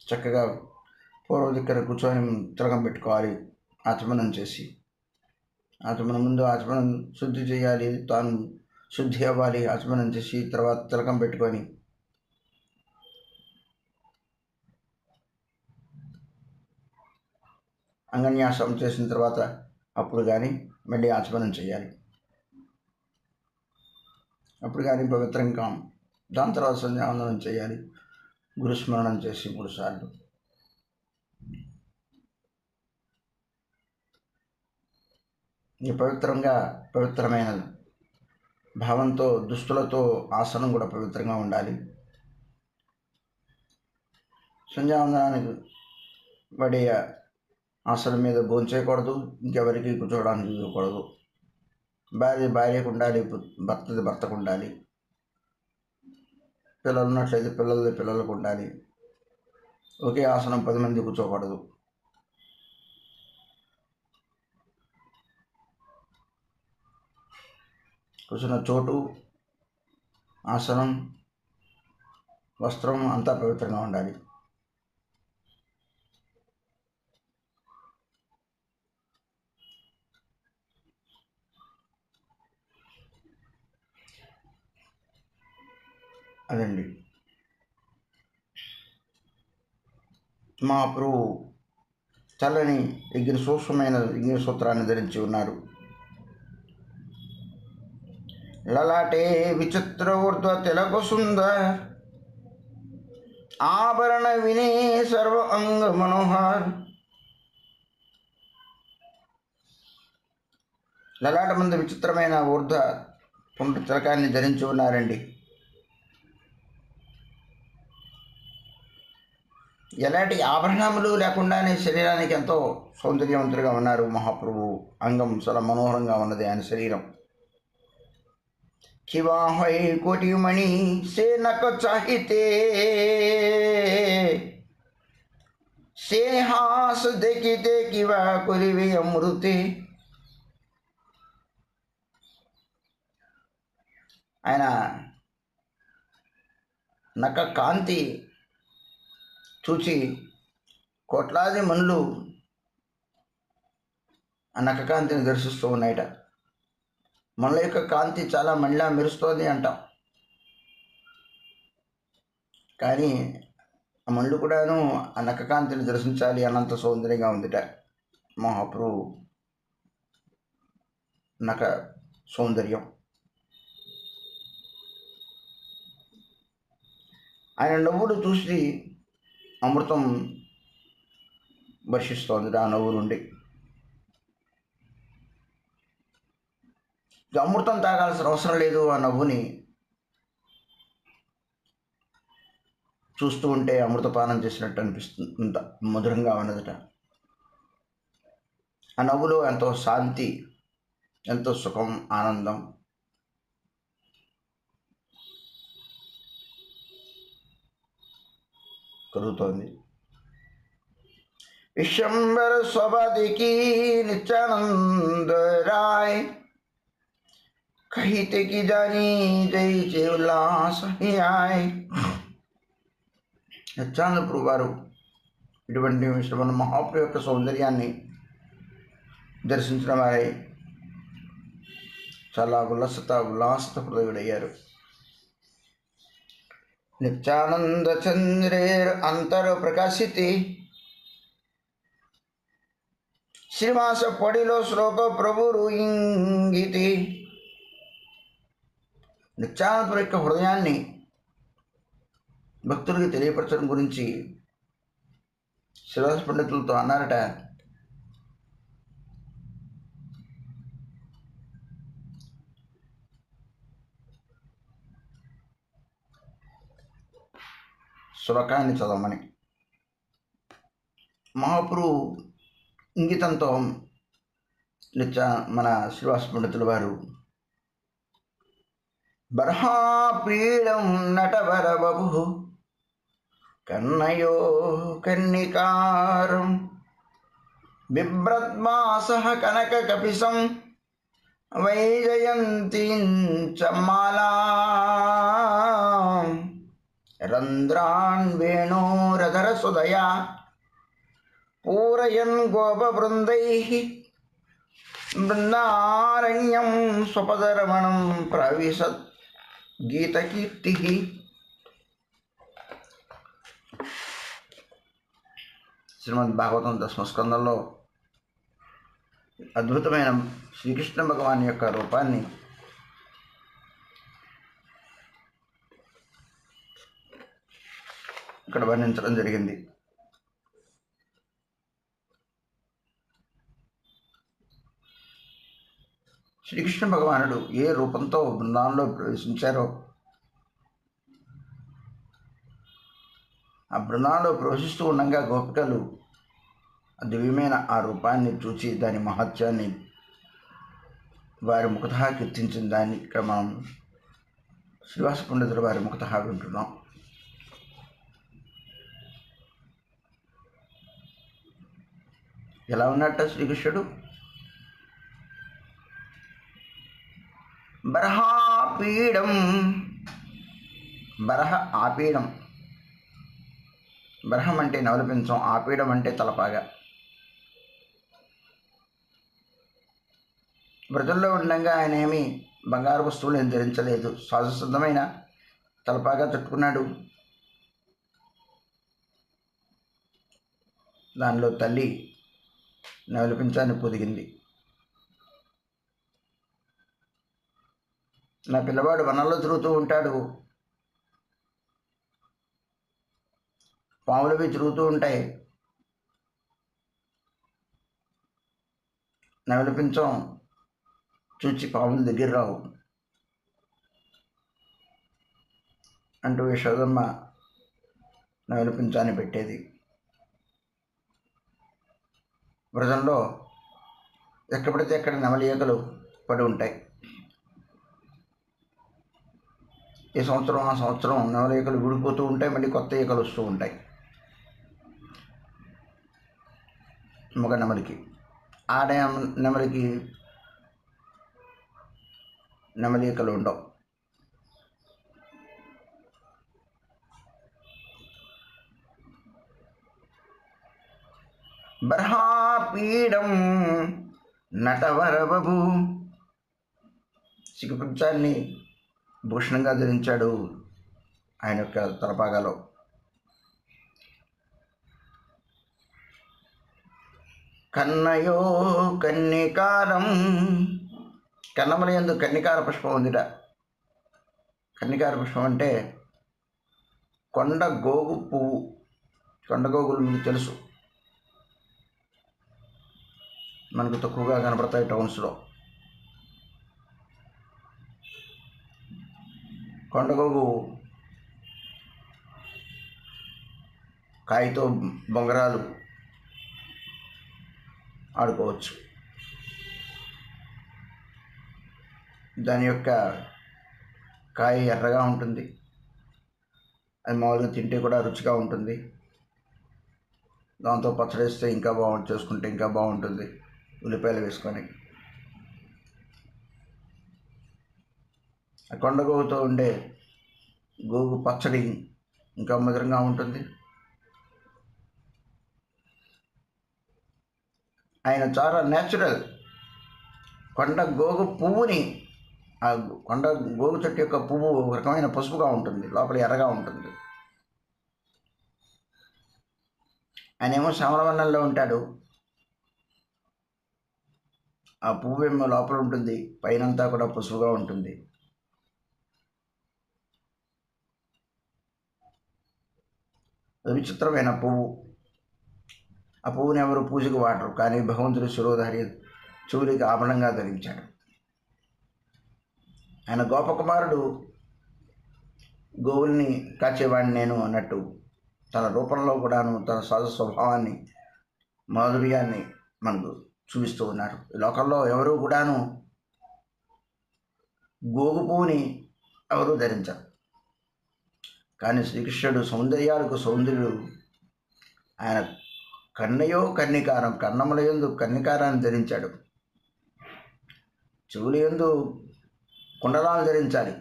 చక్కగా పూర్వ దగ్గర కూర్చొని తిలకం పెట్టుకోవాలి. ఆచమనం చేసి ఆచమనం ముందు ఆచమనం శుద్ధి చేయాలి, తాను శుద్ధి అవ్వాలి. ఆచమనం చేసి తర్వాత తిలకం పెట్టుకొని అంగన్యాసం చేసిన తర్వాత అప్పుడు కానీ మళ్ళీ ఆచమనం చేయాలి. అప్పుడు కానీ పవిత్రంగా. దాని తర్వాత సంధ్యావందనం చేయాలి. గురుస్మరణం చేసి 3 సార్లు. ఈ పవిత్రమైన భావంతో దుస్తులతో ఆసనం కూడా పవిత్రంగా ఉండాలి. సంధ్యావందనానికి పడే ఆసనం మీద భోంచేయకూడదు, ఇంకెవరికి కూర్చోవడానికి ఇవ్వకూడదు. భార్యకు ఉండాలి, భర్తకు ఉండాలి, పిల్లలు ఉన్నట్లయితే పిల్లలకు ఉండాలి. ఒకే ఆసనం 10 మంది కూర్చోకూడదు. కూర్చున్న చోటు, ఆసనం, వస్త్రం అంతా పవిత్రంగా ఉండాలి. అదండి మహాప్రభు చల్లని సూక్ష్మమైన యజ్ఞ సూత్రాన్ని ధరించి ఉన్నారు. లలాటే విచిత్ర ఊర్ధ్వ తిలక సుందర ఆభరణ వినే సర్వ అంగ మనోహర్. లలాట ముందు విచిత్రమైన ఊర్ధ్వ పుండ్ర తిలకాన్ని ధరించి ఉన్నారండి. ఎలాంటి ఆభరణములు లేకుండానే శరీరానికి ఎంతో సౌందర్యవంతులుగా ఉన్నారు మహాప్రభు. అంగం చాలా మనోహరంగా ఉన్నది ఆయన శరీరం. కివాహై కోటిమణి సే నక చాహితే సే హాస్ దేకితే కివా కురివి అమృతే. ఆయన నక కాంతి చూచి కోట్లాది మనులు ఆ నక్క కాంతిని దర్శిస్తూ ఉన్నాయట. మనల యొక్క కాంతి చాలా మళ్ళా మెరుస్తోంది అంటాం, కానీ ఆ మళ్ళు కూడాను ఆ నక్క కాంతిని దర్శించాలి అన్నంత సౌందర్యంగా ఉందిట మహాప్రభు నక సౌందర్యం. ఆయన నవ్వులు చూసి అమృతం వర్షిస్తోంది ఆ నవ్వు నుండి. అమృతం తాగాల్సిన అవసరం లేదు. ఆ నవ్వుని చూస్తూ ఉంటే అమృతపానం చేసినట్టు అనిపిస్తుంది. అంత మధురంగా ఉన్నదట. ఆ నవ్వులో ఎంతో శాంతి, ఎంతో సుఖం, ఆనందం కలుగుతోంది. విశ్వంబర స్వభాదికి నిత్యానంద రాయ్ కహితే కి జాని జై జై ఉల్లాస ఆయ్. నిత్యానంద ప్రభు వారు ఇటువంటి శ్రవణ మహాప్రభు యొక్క సౌందర్యాన్ని దర్శించిన వారై చాలా ఉల్లాసత హృదయుడయ్యారు. నిత్యానంద చంద్రేర్ అంతర ప్రకాశితే శ్రీవాస పొడిలో శ్లోక ప్రభురు ఇంగితి. నిత్యానంద యొక్క హృదయాన్ని భక్తులకి తెలియపరచడం గురించి శ్రీవాస పండితులతో అన్నారట. శ్లోకాన్ని చదవమని. మహాపురు ఇంగితంతో మన శ్రీవాస పండితుల వారు బర్హాపీడం నటవరబు కన్నయో కన్నికారం బిభ్రద్మాసః కనక కపిసం వైజయంతించ మాలాం రంధ్రాన్ వేణోరధరసుదయా పూరయన్ గోపవృందైః బృందారణ్యం స్వపదరమణం ప్రవిశత్ గీతకీర్తి. శ్రీమద్ భాగవతం దశమస్కందంలో అద్భుతమైన శ్రీకృష్ణ భగవాన్ యొక్క రూపాన్ని ఇక్కడ వర్ణించడం జరిగింది. శ్రీకృష్ణ భగవానుడు ఏ రూపంతో బృందావనంలో ప్రవేశించారో ఆ బృందావనంలో ప్రవేశిస్తూ ఉండగా గోపికలు దివ్యమైన ఆ రూపాన్ని చూచి దాని మహత్యాన్ని వారి ముఖతః కీర్తించిన దాన్ని ఇక్కడ మనం శ్రీవాస పండితుల వారి ముఖతః వింటున్నాం. ఎలా ఉన్నట్ట శ్రీకృష్ణుడు? బర్హాపీడం, బర్హ ఆపీడం. బర్హం అంటే నవలపించం, ఆపీడం అంటే తలపాగా. వ్రతంలో ఉండగా ఆయన ఏమి బంగారు వస్తువులు ఏం ధరించలేదు, సహజసిద్ధమైన తలపాగా చుట్టుకున్నాడు. దానిలో తల్లి నవలపించాన్ని పొదిగింది. నా పిల్లవాడు వనంలో తిరుగుతూ ఉంటాడు, పాములవి తిరుగుతూ ఉంటాయి, నవలపించం చూచి పాముల దగ్గర రావు అంటూ యశోదమ్మ నవలపించాన్ని పెట్టేది. వ్రతంలో ఎక్కడ పడితే ఎక్కడ నెమలికలు పడి ఉంటాయి. ఈ సంవత్సరం ఆ సంవత్సరం నెమలికలు విడిపోతూ ఉంటాయి, మళ్ళీ కొత్త ఈకలు వస్తూ ఉంటాయి మగ నెమలికి. ఆడ నెమలికి నెమలికలు ఉండవు. బర్హాపీడం నటవరబు, సిగ్గుపించాన్ని భూషణంగా ధరించాడు ఆయన యొక్క తలపాగాలో. కన్నయో కన్నికారం, కన్నముల యందు కన్నికార పుష్పం ఉందిట. కన్నికార పుష్పం అంటే కొండ గోగు పువ్వు. కొండ గోగులు మీకు తెలుసు, మనకు తక్కువగా కనపడతాయి టౌన్స్లో. కొండగోగు కాయతో బొంగరాలు ఆడుకోవచ్చు. దాని యొక్క కాయ ఎర్రగా ఉంటుంది, అది మామూలుగా తింటే కూడా రుచిగా ఉంటుంది. దాంతో పచ్చడి వేస్తే ఇంకా చేసుకుంటే ఇంకా బాగుంటుంది, ఉల్లిపాయలు వేసుకొని. ఆ కొండ గోగుతో ఉండే గోగు పచ్చడి ఇంకా మధురంగా ఉంటుంది. ఆయన చాలా న్యాచురల్. కొండ గోగు పువ్వుని, ఆ కొండ గోగు చెట్టు యొక్క పువ్వు ఒక రకమైన పసుపుగా ఉంటుంది, లోపల ఎర్రగా ఉంటుంది. ఆయన ఏమో శ్యామలవనంలో ఉంటాడు, ఆ పువ్వు ఏమో లోపల ఉంటుంది, పైనంతా కూడా పసుపుగా ఉంటుంది. విచిత్రమైన పువ్వు. ఆ పువ్వుని ఎవరు పూజకు వాడరు, కానీ భగవంతుడు శిరోధారి చెవులికి ఆభరణంగా ధరించాడు. ఆయన గోపకుమారుడు, గోవుల్ని కాచేవాడిని నేను అన్నట్టు తన రూపంలో కూడాను తన సహజ స్వభావాన్ని, మాధుర్యాన్ని మనకు చూపిస్తూ ఉన్నారు. ఈ లోకంలో ఎవరు కూడాను గోగు పువ్వుని ఎవరు ధరించరు. కానీ శ్రీకృష్ణుడు సౌందర్యాలకు సౌందర్యుడు. ఆయన కన్నయో కన్నికారం, కన్నముల యందు కన్నికారాన్ని ధరించాడు. చెవుల యందు కుండలాలు ధరించాలి.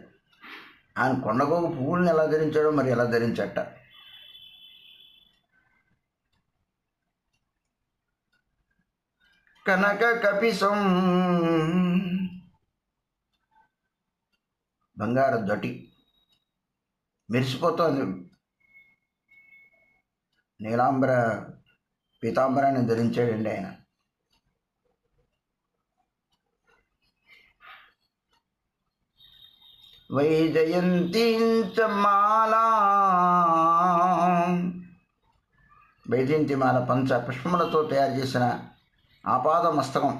ఆయన కొండగోగు పువ్వుల్ని ఎలా ధరించాడో మరి ఎలా ధరించట. కనక కపిసం, బంగారు దొటి మెరిసిపోతోంది. నీలాంబర పీతాంబరాన్ని ధరించాడండి ఆయన. వైజయంతిమాలా, వైజయంతిమాల పంచ పుష్పములతో తయారు చేసిన ఆపాద మస్తకం,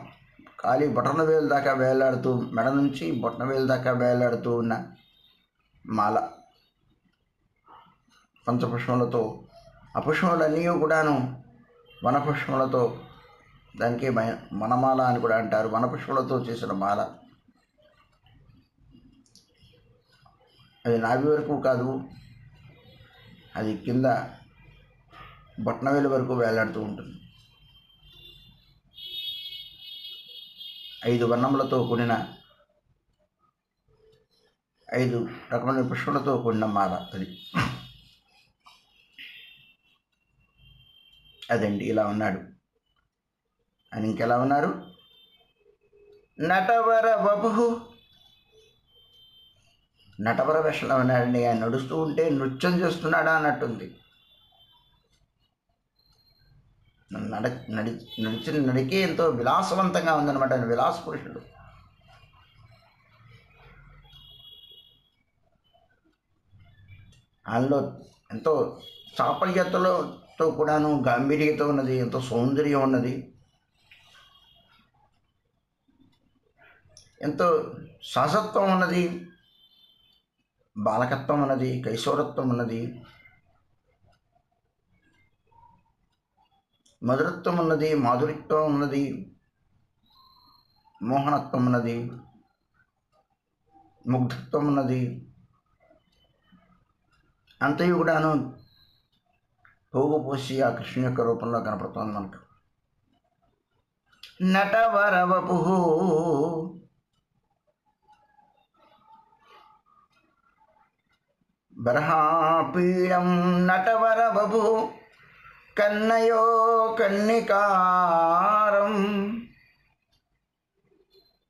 ఖాళీ బొటన వేలు దాకా వేలాడుతూ, మెడ నుంచి బొటన వేలు దాకా వేలాడుతూ ఉన్న మాల పంచపుష్పములతో. ఆ పుష్పములన్నీ కూడాను వనపుష్పములతో, దానికి వనమాల అని కూడా అంటారు. వనపుష్పములతో చేసిన మాల. అది నాభి వరకు కాదు, అది కింద బొట్నవేలు వరకు వేలాడుతూ ఉంటుంది. 5 వర్ణములతో కూడిన 5 రకమైన పుష్పములతో కూడిన మాల అది. అదండి, ఇలా ఉన్నాడు. అని ఇంకెలా ఉన్నారు? నటవర వపు, నటవర వేషంలో ఉన్నాడండి. ఆయన నడుస్తూ ఉంటే నృత్యం చేస్తున్నాడా అన్నట్టుంది. నడిచిన నడికి ఎంతో విలాసవంతంగా ఉందన్నమాట. ఆయన విలాస పురుషుడు. ఆయనలో ఎంతో చాపల్యతతో కూడాను గాంభీర్యత ఉన్నది, ఎంతో సౌందర్యం ఉన్నది, ఎంతో సహజత్వం ఉన్నది, బాలకత్వం ఉన్నది, కైశోరత్వం ఉన్నది, మధురత్వం ఉన్నది, మాధురిత్వం ఉన్నది, మోహనత్వం ఉన్నది, ముగ్ధత్వం ఉన్నది. అంతయు కూడాను పోగుపోసి ఆ కృష్ణుని యొక్క రూపంలో కనపడుతుంది మనకు. నటవరవపు బర్హాపీడం నటవరవపు కన్నయో కన్నికారం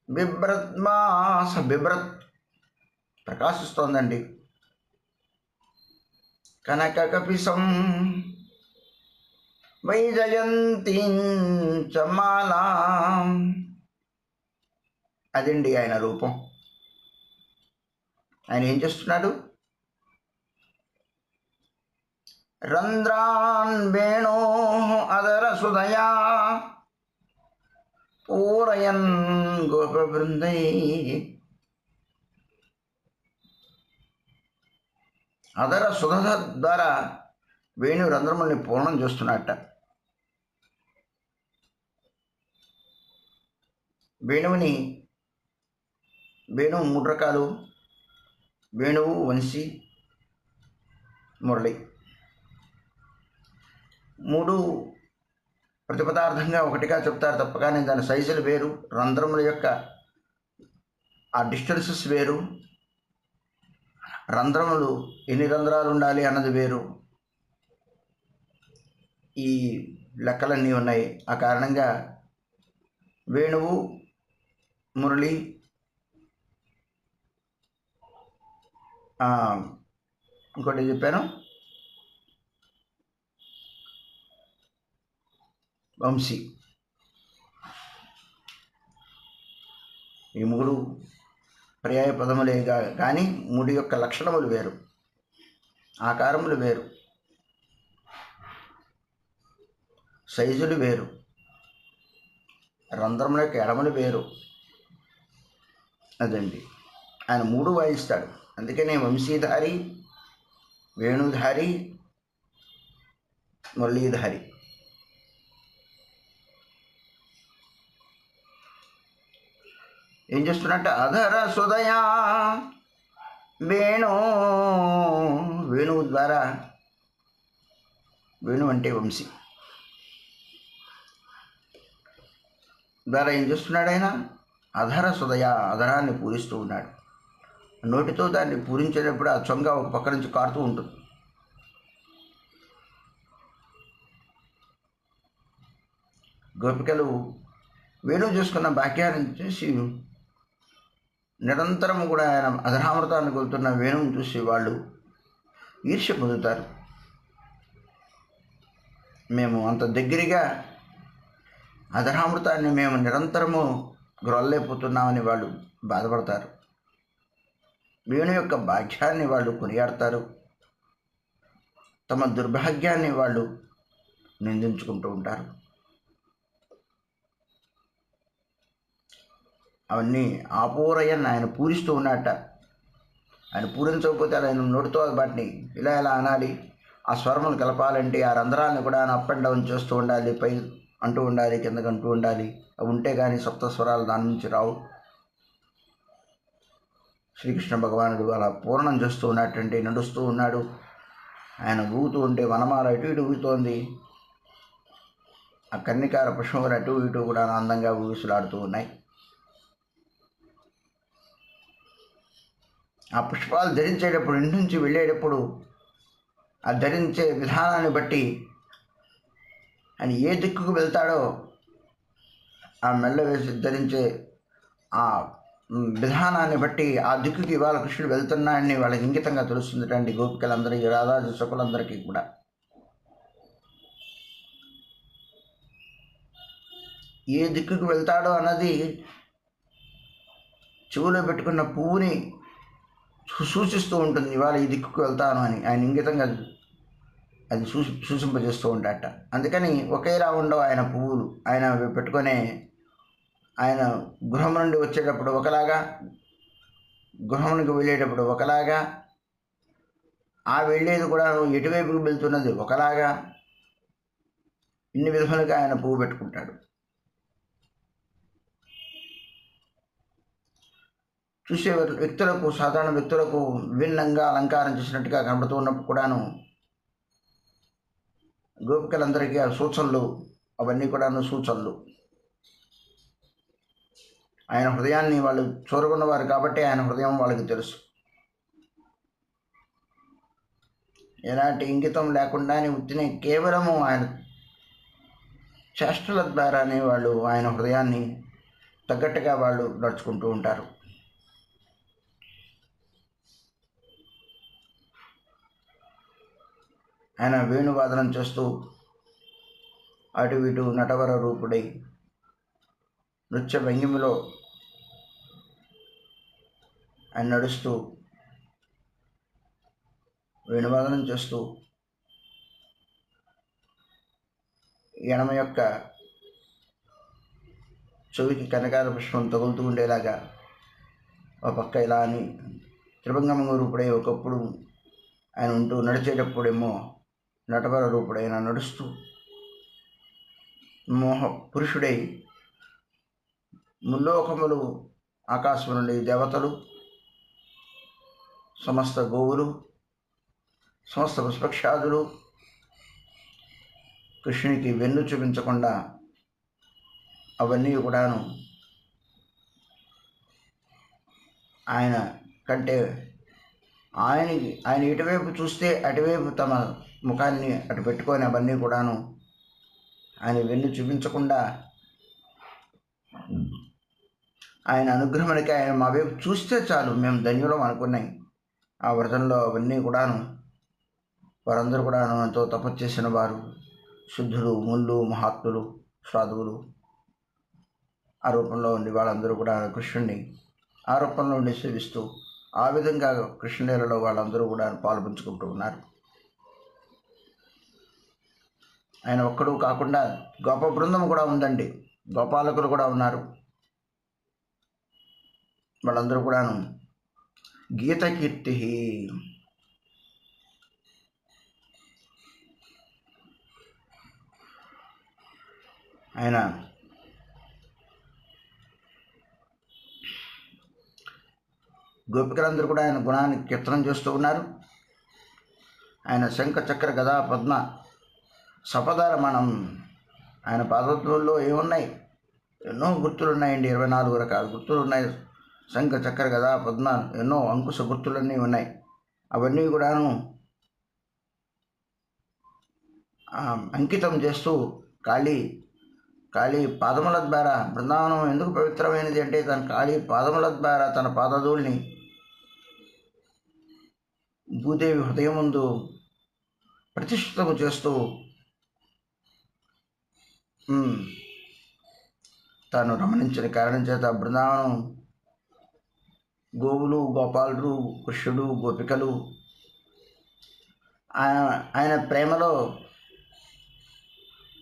బిభ్రత్మాస, బిభ్రత్ ప్రకాశిస్తోందండి. కనక కపిసం వైజయంతిమాలా, అదండి ఆయన రూపం. ఆయన ఏం చేస్తున్నాడు? రంధ్రాన్ వేణో అదర సుధయా పూరయన్ గోపబృందై, అదర సుధ ద్వారా వేణు రంధ్రముల్ని పూర్ణం చేస్తున్నట్ట. వేణువు 3 రకాలు: వేణువు, వంశీ, మురళి. 3 ప్రతిపదార్థంగా ఒకటిగా చెప్తారు తప్ప కానీ దాని సైజులు వేరు, రంధ్రముల యొక్క ఆ డిస్టెన్సెస్ వేరు, రంధ్రములు ఎన్ని రంధ్రాలు ఉండాలి అన్నది వేరు. ఈ లెక్కలన్నీ ఉన్నాయి. ఆ కారణంగా వేణువు, మురళి, ఇంకోటి చెప్పాను వంశీ, ఈ 3 పర్యాయ పదములే కానీ 3 యొక్క లక్షణములు వేరు, ఆకారములు వేరు, సైజులు వేరు, రంధ్రముల యొక్క ఎడమలు వేరు. అదండి, ఆయన 3 వాయిస్తాడు. అందుకనే వంశీధారి, వేణుధారి, మురళీధరి. ఏం చేస్తున్నట్ట? అధర సుదయా వేణు, వేణువు ద్వారా, వేణు అంటే వంశీ ద్వారా ఏం చేస్తున్నాడు ఆయన? అధర సుదయ, అధరాన్ని పూరిస్తూ ఉన్నాడు. నోటితో దాన్ని పూరించేటప్పుడు ఆ చొంగ ఒక పక్క నుంచి కారుతూ ఉంటుంది. గోపికలు వేణువు చేసుకున్న భాగ్యాన్ని చూసి నిరంతరం కూడా ఆయన అధరామృతాన్ని కొలుతున్న వేణువుని చూసి వాళ్ళు ఈర్ష్య పొందుతారు. మేము అంత దగ్గరగా అధరామృతాన్ని మేము నిరంతరము గ్రొల్లేకపోతున్నామని వాళ్ళు బాధపడతారు. వేణు యొక్క భాగ్యాన్ని వాళ్ళు కొనియాడతారు. తమ దుర్భాగ్యాన్ని వాళ్ళు నిందించుకుంటూ ఉంటారు. అవన్నీ ఆపోరయ్యని ఆయన పూరిస్తూ ఉన్నట్ట. ఆయన పూరించకపోతే ఆయన నోటితో వాటిని ఇలా ఇలా అనాలి. ఆ స్వరములు కలపాలంటే ఆ రంధ్రాలను కూడా అప్ అండ్ డౌన్ చేస్తూ ఉండాలి, పై అంటూ ఉండాలి, కిందకి అంటూ ఉండాలి. అవి ఉంటే కానీ సప్త స్వరాలు దాని నుంచి రావు. శ్రీకృష్ణ భగవానుడు అలా పూర్ణం చేస్తూ ఉన్నట్టంటే నడుస్తూ ఉన్నాడు. ఆయన ఊగుతూ ఉంటే వనమాల ఇటు ఇటు ఊగుతోంది. ఆ కన్నికార పుష్పములు అటు ఇటు కూడా అందంగా ఊగిసలాడుతూ ఉన్నాయి. ఆ పుష్పాలు ధరించేటప్పుడు, ఇంటి నుంచి వెళ్ళేటప్పుడు ఆ ధరించే విధానాన్ని బట్టి ఆయన ఏ దిక్కుకు వెళ్తాడో ఆ మెల్ల వేసి ధరించే ఆ విధానాన్ని బట్టి ఆ దిక్కుకి ఇవాళ కృష్ణుడు వెళ్తున్నాడని వాళ్ళకి ఇంగితంగా తెలుస్తుందండి. గోపికలందరికీ, రాధాజు సకులందరికీ కూడా. ఏ దిక్కుకు వెళ్తాడో అన్నది చెవులో పెట్టుకున్న పువ్వుని సూచిస్తూ ఉంటుంది. ఇవాళ ఈ దిక్కుకు వెళ్తాను అని ఆయన ఇంగితంగా అది సూచింపజేస్తూ ఉంటాడట. అందుకని ఒకేలా ఉండవు ఆయన పువ్వులు. ఆయన పెట్టుకునే, ఆయన గృహం నుండి వచ్చేటప్పుడు ఒకలాగా, గృహానికి వెళ్ళేటప్పుడు ఒకలాగా, ఆ వెళ్ళేది కూడా ఎటువైపుకి వెళ్తున్నది ఒకలాగా, ఇన్ని విధములుగా ఆయన పువ్వు పెట్టుకుంటాడు. చూసే వ్యక్తులకు, సాధారణ వ్యక్తులకు విభిన్నంగా అలంకారం చేసినట్టుగా కనబడుతూ ఉన్నప్పుడు కూడాను గోపికలందరికీ ఆ సూచనలు, అవన్నీ కూడాను సూచనలు. ఆయన హృదయాన్ని వాళ్ళు చూరగొన్నవారు కాబట్టి ఆయన హృదయం వాళ్ళకి తెలుసు. ఎలాంటి ఇంగితం లేకుండానే ఉత్తినే కేవలము ఆయన చేష్టల ద్వారానే వాళ్ళు ఆయన హృదయాన్ని తగ్గట్టుగా వాళ్ళు నడుచుకుంటూ ఉంటారు. ఆయన వేణువాదనం చేస్తూ అటు ఇటు నటవర రూపుడై నృత్య భంగిమలో ఆయన నడుస్తూ వేణువాదనం చేస్తూ ఎడమ యొక్క చెవికి కనకాల పుష్పం తగులుతూ ఉండేలాగా ఒక పక్క ఇలా అని త్రిభంగమ రూపుడై ఒకప్పుడు ఆయన ఉంటూ, నడిచేటప్పుడేమో నటవర రూపుడైన నడుస్తూ మోహ పురుషుడై ముల్లోకములు, ఆకాశం నుండి దేవతలు, సమస్త గోవులు, సమస్త పుష్పక్షాదులు కృష్ణునికి వెన్ను చూపించకుండా అవన్నీ కూడాను ఆయన కంటే ఆయన ఇటువైపు చూస్తే అటువైపు తమ ముఖాన్ని అటు పెట్టుకొని అవన్నీ కూడాను ఆయన వెన్ను చూపించకుండా ఆయన అనుగ్రహానికి ఆయన మా వైపు చూస్తే చాలు మేము ధన్యులం అనుకున్నాయి. ఆ వ్రతంలో అవన్నీ కూడాను వారందరూ కూడాను ఎంతో తపస్సు చేసిన వారు, శుద్ధులు, ముళ్ళు, మహాత్ములు, సాధువులు ఆ రూపంలో ఉండి వాళ్ళందరూ కూడా కృష్ణుడిని ఆ రూపంలో ఉండి సేవిస్తూ ఆ విధంగా కృష్ణలీలలో వాళ్ళందరూ కూడా పాల్పంచుకుంటూ ఉన్నారు. ఆయన ఒక్కడు కాకుండా గోప బృందం కూడా ఉందండి, గోపాలకులు కూడా ఉన్నారు. వాళ్ళందరూ కూడాను గీతకీర్తి, ఆయన గోపికలందరూ కూడా ఆయన గుణాన్ని కీర్తనం చేస్తూ ఉన్నారు. ఆయన శంఖ చక్ర గదా పద్మ సపదరమణం, ఆయన పాదోద్భవంలో ఏమున్నాయి? ఎన్నో గుర్తులు ఉన్నాయండి. 24 రకాల గుర్తులు ఉన్నాయి. శంఖ చక్ర గదా పద్మ ఎన్నో అంకుశ గుర్తులన్నీ ఉన్నాయి. అవన్నీ కూడాను అంకితం చేస్తూ కాళీ పాదముల ద్వారా, బృందావనం ఎందుకు పవిత్రమైనది అంటే తన కాళీ పాదముల ద్వారా తన పాదధూళిని భూదేవి హృదయం ముందు ప్రతిష్ఠితము చేస్తూ తాను రమణించిన కారణం చేత బృందావనం గోవులు, గోపాలుడు, కృష్ణుడు, గోపికలు ఆయన ప్రేమలో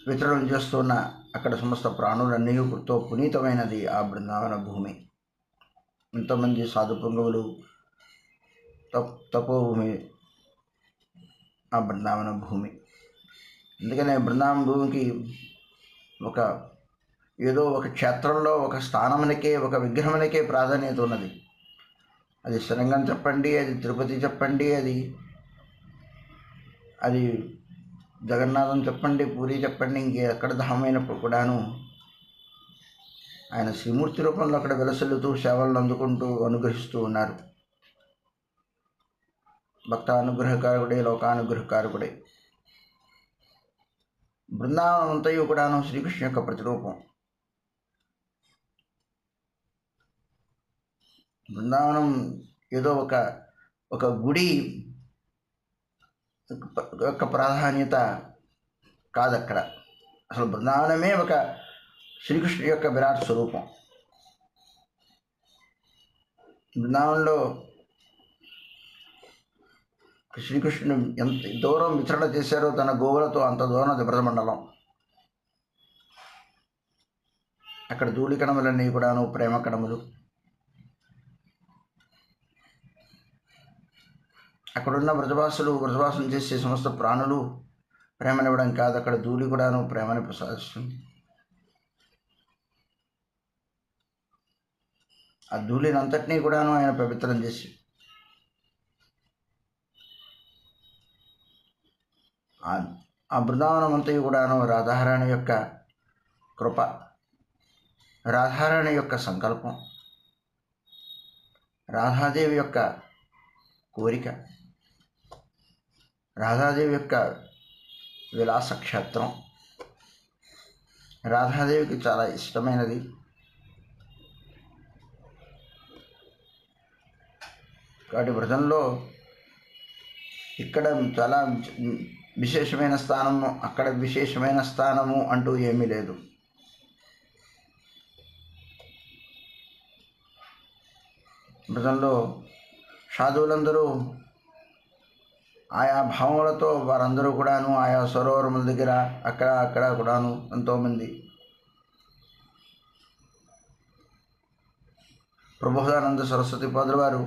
వితరణ చేస్తున్న అక్కడ సమస్త ప్రాణులన్నీతో పునీతమైనది ఆ బృందావన భూమి. ఎంతోమంది సాధు పుంగవులు తపోభూమి ఆ బృందావన భూమి. అందుకనే బృందావన భూమికి ఏదో ఒక క్షేత్రంలో ఒక స్థానమునికే, ఒక విగ్రహమునికే ప్రాధాన్యత ఉన్నది. అది శ్రీరంగం చెప్పండి, అది తిరుపతి చెప్పండి, అది జగన్నాథం చెప్పండి, పూరి చెప్పండి, ఇంకెక్కడ ధామైనప్పుడు కూడాను ఆయన శ్రీమూర్తి రూపంలో అక్కడ విలసిల్లుతూ సేవలను అందుకుంటూ అనుగ్రహిస్తూ ఉన్నారు. భక్తానుగ్రహకారకుడే, లోకానుగ్రహకారకుడే. బృందావనం అంతయు కూడాను శ్రీకృష్ణ యొక్క ప్రతిరూపం. బృందావనం ఏదో ఒక గుడి యొక్క ప్రాధాన్యత కాదు అక్కడ. అసలు బృందావనమే ఒక శ్రీకృష్ణుడి యొక్క విరాట్ స్వరూపం. బృందావనంలో శ్రీకృష్ణుడు ఎంత దూరం విచరణ చేశారో తన గోవులతో, అంత దూరం బ్రజమండలం. అక్కడ ధూళి కణములన్నీ కూడాను ప్రేమ కణములు. అక్కడున్న వ్రజవాసులు చేసే సమస్త ప్రాణులు ప్రేమనివ్వడం కాదు, అక్కడ ధూళి కూడాను ప్రేమని ప్రసాదిస్తుంది. ఆ ధూళిని అంతటినీ కూడాను ఆయన పవిత్రం చేసి ఆ బృందావనం అంతయు కూడాను రాధారాణి యొక్క కృప, రాధారాణి యొక్క సంకల్పం, రాధాదేవి యొక్క కోరిక, రాధాదేవి యొక్క విలాస క్షేత్రం. రాధాదేవికి చాలా ఇష్టమైనది. కాబట్టి వ్రతంలో ఇక్కడ చాలా విశేషమైన స్థానము, అక్కడ విశేషమైన స్థానము అంటూ ఏమీ లేదు. వ్రతంలో సాధువులందరూ ఆయా భావములతో వారందరూ కూడాను ఆయా సరోవరముల దగ్గర అక్కడ కూడాను ఎంతోమంది ప్రబోధానంద సరస్వతి పాదుల వారు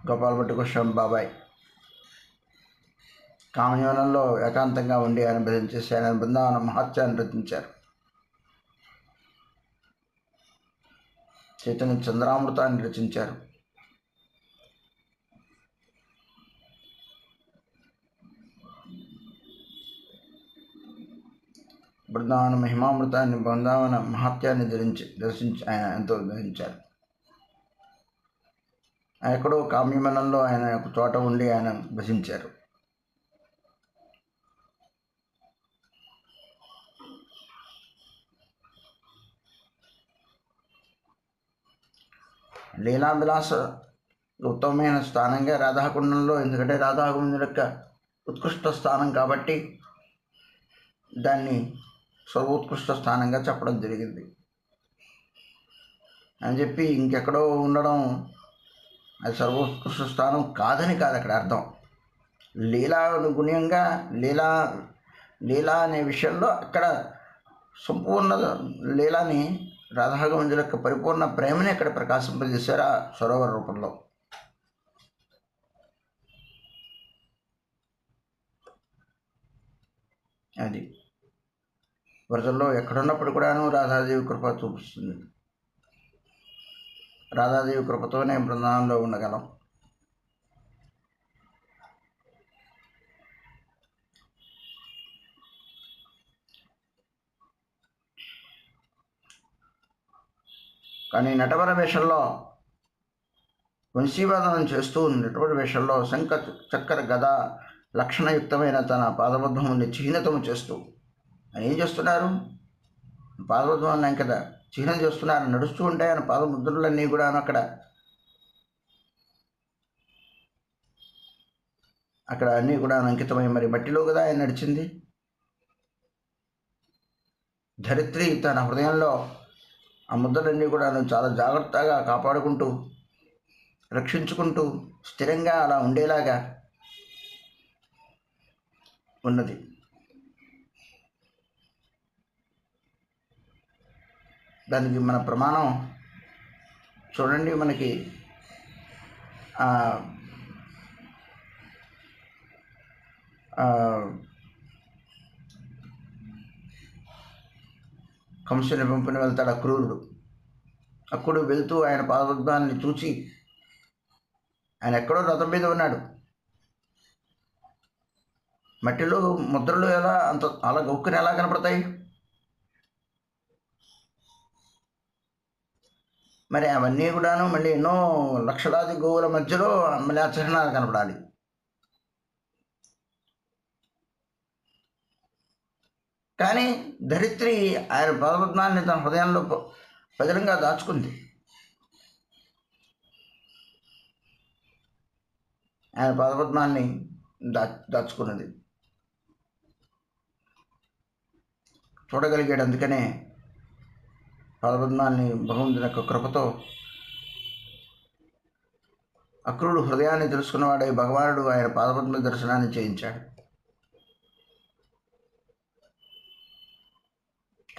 గోపాలభట్టు కృష్ణ బాబాయ్ కామయోనంలో ఏకాంతంగా ఉండి ఆయన భజించేసి ఆయన బృందావన మహత్యాన్ని రచించారు. చైతన్య చంద్రామృతాన్ని రచించారు. బృందావన మహిమామృతాన్ని, బృందావన మహత్యాన్ని దర్శించి ఆయన ఎంతో గ్రహించారు. ఆయన ఎక్కడో కామ్యమనంలో ఆయన ఒక చోట ఉండి ఆయన భజించారు. లీలావిలాస ఉత్తమమైన స్థానంగా రాధాకుండంలో, ఎందుకంటే రాధాకుండం యొక్క ఉత్కృష్ట స్థానం కాబట్టి దాన్ని సర్వోత్కృష్ట స్థానంగా చెప్పడం జరిగింది అని చెప్పి ఇంకెక్కడో ఉండడం అది సర్వోత్కృష్ట స్థానం కాదని కాదు అక్కడ అర్థం. లీలానుగుణ్యంగా లీలా అనే విషయంలో అక్కడ సంపూర్ణ లీలాని, రాధాగోవిందుల యొక్క పరిపూర్ణ ప్రేమని అక్కడ ప్రకాశింపజేశారు ఆ సరోవర రూపంలో. అది వరదల్లో ఎక్కడున్నప్పుడు కూడాను రాధాదేవి కృప చూపిస్తుంది. రాధాదేవి కృపతోనే బృందావనంలో ఉండగలం. కానీ నటవర వేషంలో వంశీవాదనం చేస్తూ నటవర వేషంలో శంఖ చక్కెర గద లక్షణయుక్తమైన తన పాదబద్ధముని చిహ్నతము చేస్తూ ఆయన ఏం చేస్తున్నారు? పాదబద్ధం ఆయన కదా చిహ్నం చేస్తున్నారు. నడుస్తూ ఉంటే ఆయన పాదముద్రలన్నీ కూడా అక్కడ అన్నీ కూడా అంకితమై, మరి మట్టిలో కదా ఆయన నడిచింది. ధరిత్రి తన హృదయంలో ఆ ముద్రలన్నీ కూడా చాలా జాగ్రత్తగా కాపాడుకుంటూ రక్షించుకుంటూ స్థిరంగా అలా ఉండేలాగా ఉన్నది. దానికి మన ప్రమాణం చూడండి. మనకి కంసుని పంపుని వెళ్తాడు అక్రూరుడు. అక్కుడు వెళ్తూ ఆయన పాదపద్మాన్ని చూచి, ఆయన ఎక్కడో రథం మీద ఉన్నాడు. మట్టిలో ముద్రలు ఎలా అలా గౌక్కుని ఎలా కనపడతాయి? మరి అవన్నీ కూడాను మళ్ళీ ఎన్నో లక్షలాది గోవుల మధ్యలో మళ్ళీ ఆ చిహ్నాలు కనపడాలి. కానీ ధరిత్రి ఆయన పాదపద్మాన్ని తన హృదయంలో భద్రంగా దాచుకుంది. ఆయన పాదపద్మాన్ని దాచుకున్నది చూడగలిగాడు. అందుకనే పాదపద్మాన్ని భగవంతుని యొక్క కృపతో అక్రూరుడు హృదయాన్ని తెలుసుకున్నవాడే భగవానుడు ఆయన పాదపద్మ దర్శనాన్ని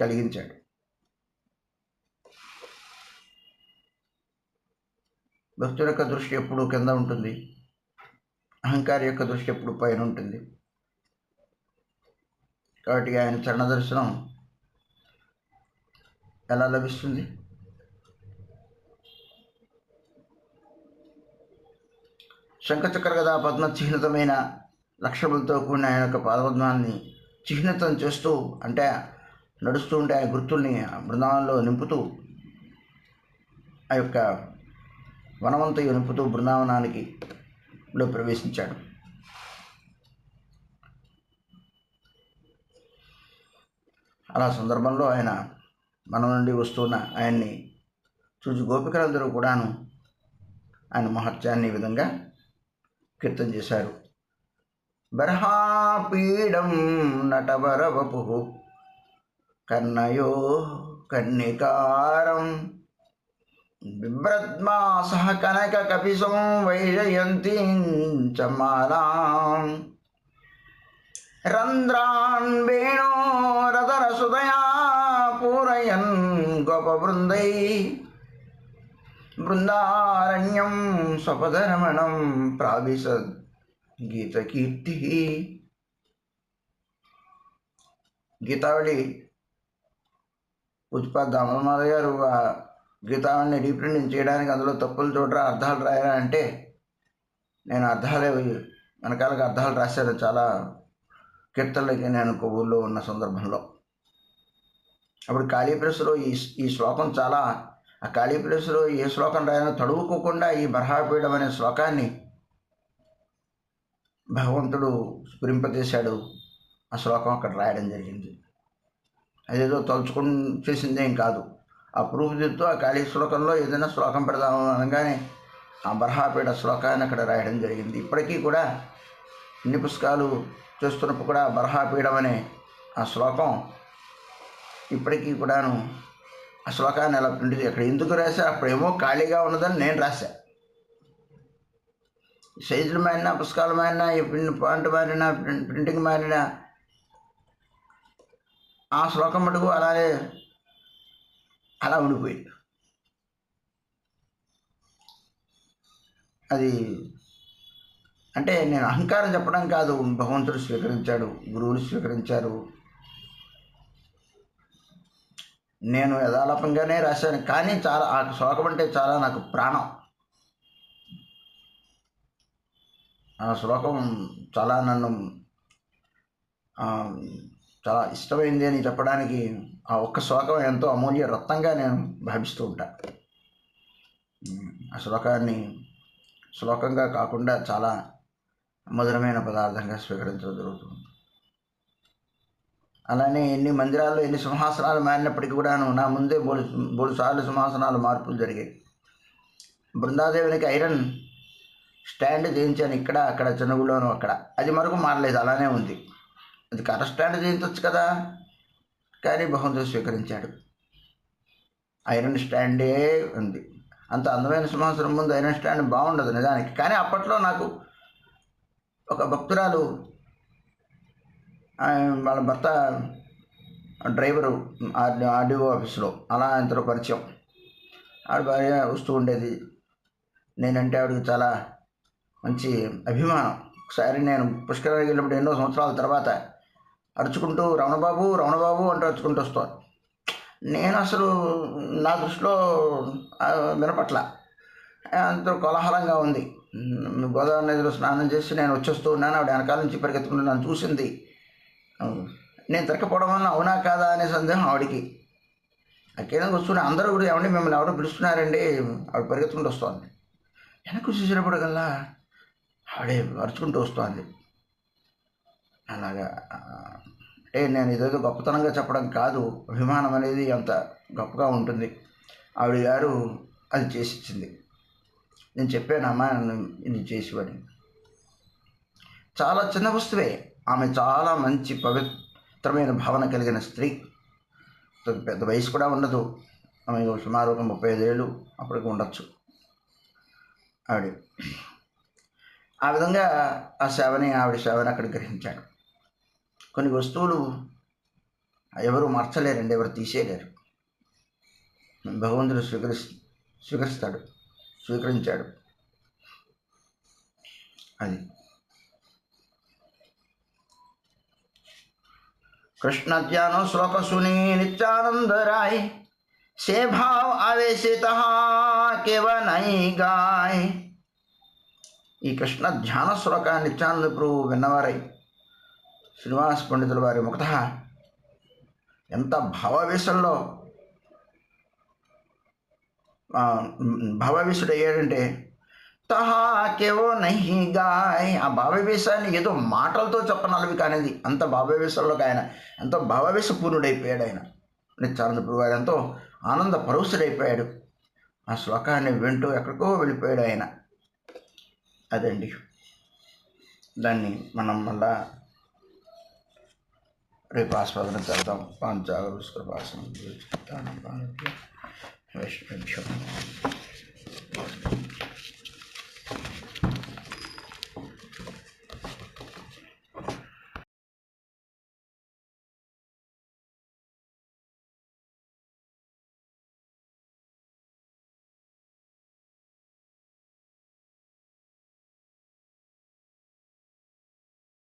కలిగించాడు. భక్తుల యొక్క దృష్టి ఎప్పుడు కింద ఉంటుంది, అహంకారి యొక్క దృష్టి ఎప్పుడు పైన ఉంటుంది. కాబట్టి ఆయన చరణ దర్శనం ఎలా లభిస్తుంది? శంఖచక్ర గదా పద్మ చిహ్నితమైన లక్షణములతో కూడిన ఆయన యొక్క పాదపద్మాన్ని చిహ్నితం చేస్తూ, అంటే నడుస్తూ ఉంటే ఆయన గుర్తుల్ని బృందావనంలో నింపుతూ, ఆ యొక్క వనవంతయు నింపుతూ బృందావనానికి ప్రవేశించాడు. అలా సందర్భంలో ఆయన మన నుండి వస్తున్న ఆయన్ని చూసి గోపికలందరూ కూడాను ఆయన మహత్యాన్ని ఈ విధంగా కీర్తన చేశారు. బర్హాపీడం నటవరవపు కర్ణయో కన్నికారం బిభ్రద్మాసః కనక కపిసం వైజయంతీం చ మాలాం రంధ్రాన్ వేణోరతరసుదయా పూరయన్ గోపవృందై బృందారణ్యం స్వపదరమణం ప్రావిశద్ గీతకీర్తి. గీతావళి పూజ్యపాద దామోదర గారు ఆ గీతావళిని రీప్రింటింగ్ చేయడానికి అందులో తప్పులు చూడరా, అర్థాలు రాయరా అంటే నేను వెనకాలకు అర్థాలు రాశాను చాలా కీర్తనలకి. నేను కొవ్వూరులో ఉన్న సందర్భంలో అప్పుడు ఖాళీ ప్రెస్లో ఈ శ్లోకం చాలా, ఆ ఖాళీ ప్రెస్లో ఏ శ్లోకం రాయాలో తడువుకోకుండా ఈ బర్హాపీఠం అనే శ్లోకాన్ని భగవంతుడు స్ఫురింపజేశాడు. ఆ శ్లోకం అక్కడ రాయడం జరిగింది. అదేదో తలుచుకుని చేసిందేం కాదు. ఆ ప్రూఫ్తో ఆ ఖాళీ శ్లోకంలో ఏదైనా శ్లోకం పెడదాము అనగానే ఆ బర్హాపీఠ శ్లోకాన్ని అక్కడ రాయడం జరిగింది. ఇప్పటికీ కూడా ఇన్ని పుస్తకాలు చేస్తున్నప్పుడు కూడా బర్హాపీఠం అనే ఆ శ్లోకం ఇప్పటికీ కూడాను ఆ శ్లోకాన్ని ఎలా ప్రింట్ అక్కడ ఎందుకు రాశా, అప్పుడేమో ఖాళీగా ఉన్నదని నేను రాశా. సైజులు మారినా, పుస్తకాలు మారినా, పాయింట్ మారినా, ప్రింటింగ్ మారినా ఆ శ్లోకం మటుకు అలా ఉండిపోయింది. అది అంటే నేను అహంకారం చెప్పడం కాదు, భగవంతుడు స్వీకరించాడు, గురువులు స్వీకరించారు. నేను యథాలాపంగానే రాశాను, కానీ చాలా ఆ శ్లోకం అంటే చాలా నాకు ప్రాణం. ఆ శ్లోకం చాలా నన్ను చాలా ఇష్టమైంది అని చెప్పడానికి ఆ ఒక్క శ్లోకం ఎంతో అమూల్య రత్నంగా నేను భావిస్తూ ఉంటాను. ఆ శ్లోకాన్ని శ్లోకంగా కాకుండా చాలా మధురమైన పదార్థంగా స్వీకరించడం జరుగుతుంది. అలానే ఎన్ని మందిరాల్లో ఎన్ని సింహాసనాలు మారినప్పటికీ కూడాను నా ముందే బోడు సార్లు సింహాసనాలు మార్పులు జరిగాయి. బృందాదేవునికి ఐరన్ స్టాండ్ చేయించాను, ఇక్కడ అక్కడ చెన్నగుడిలోనూ అక్కడ, అది మరకు మారలేదు, అలానే ఉంది. అది కర్ర స్టాండ్ చేయించవచ్చు కదా, కానీ భగవంతుడు స్వీకరించాడు. ఐరన్ స్టాండే ఉంది. అంత అందమైన సింహాసనం ముందు ఐరన్ స్టాండ్ బాగుండదు నిజానికి. కానీ అప్పట్లో నాకు ఒక భక్తురాలు, వాళ్ళ భర్త డ్రైవరు ఆర్డీఓ ఆఫీస్లో, అలా ఆయనతో పరిచయం. ఆవిడ భార్య వస్తూ ఉండేది. నేనంటే ఆవిడకి చాలా మంచి అభిమానం. ఒకసారి నేను పుష్కరానికి వెళ్ళినప్పుడు ఎన్నో సంవత్సరాల తర్వాత అరుచుకుంటూ రమణబాబు రమణబాబు అంటూ అరుచుకుంటూ వస్తాను. నేను అసలు నా దృష్టిలో వినపట్ల, ఎంతో కోలాహలంగా ఉంది. గోదావరి నదిలో స్నానం చేసి నేను వచ్చేస్తూ ఉన్నాను. ఆవిడ వెనకాల నుంచి పరిగెత్తుకుంటూ నన్ను చూసింది. నేను తిరగకపోవడం వల్ల అవునా కాదా అనే సందేహం ఆవిడికి. అక్కడ వస్తున్నా అందరూ కూడా ఏమండి మిమ్మల్ని ఎవరో పిలుస్తున్నారండి, ఆవిడ పరిగెత్తుకుంటూ వస్తుంది. వెనక్కి చూసినప్పటికల్లా ఆవిడే అరుచుకుంటూ వస్తుంది. అలాగా అంటే నేను ఇదేదో గొప్పతనంగా చెప్పడం కాదు, అభిమానం అనేది అంత గొప్పగా ఉంటుంది. ఆవిడ గారు అది చేసి ఇచ్చింది. నేను చెప్పానమ్మా ఇది చేసివని. చాలా చిన్న వస్తువే, ఆమె చాలా మంచి పవిత్రమైన భావన కలిగిన స్త్రీ. పెద్ద వయసు కూడా ఉండదు, ఆమె సుమారు ఒక 35 ఏళ్ళు అప్పటికి ఉండొచ్చు ఆవిడ. ఆ విధంగా ఆ ఆవిడ సేవని అక్కడ గ్రహించాడు. కొన్ని వస్తువులు ఎవరు మార్చలేరండి, ఎవరు తీసేయలేరు. భగవంతుడు స్వీకరిస్తాడు, స్వీకరించాడు. అది कृष्ण ज्ञान श्लोक सुनी नित्यानंद राय, से भाव आवेशित केवल नहीं गाय. ఈ కృష్ణ ధ్యాన శ్లోక నిత్యానంద ప్రభు విన్నవారై శ్రీనివాస పండితుల వారి ముఖత ఎంత భావావేశుడయ్యాడంటే తహా కేవో నహి గాయ్. ఆ భావావేశాన్ని ఏదో మాటలతో చెప్పనలవి కానిది, అంత భావావేశంలోకి ఆయన ఎంతో భావావేశపూర్ణుడైపోయాడు. ఆయన నిత్యానంద ప్రభు గారు ఎంతో ఆనంద పరవశుడైపోయాడు. ఆ శ్లోకాన్ని వింటూ ఎక్కడికో వెళ్ళిపోయాడు ఆయన. అదండి, దాన్ని మనం మళ్ళా రేపు ఆస్వాదన చేద్దాం. పాంచాగరుష్కృపాసనం వైష్ణవ్యం.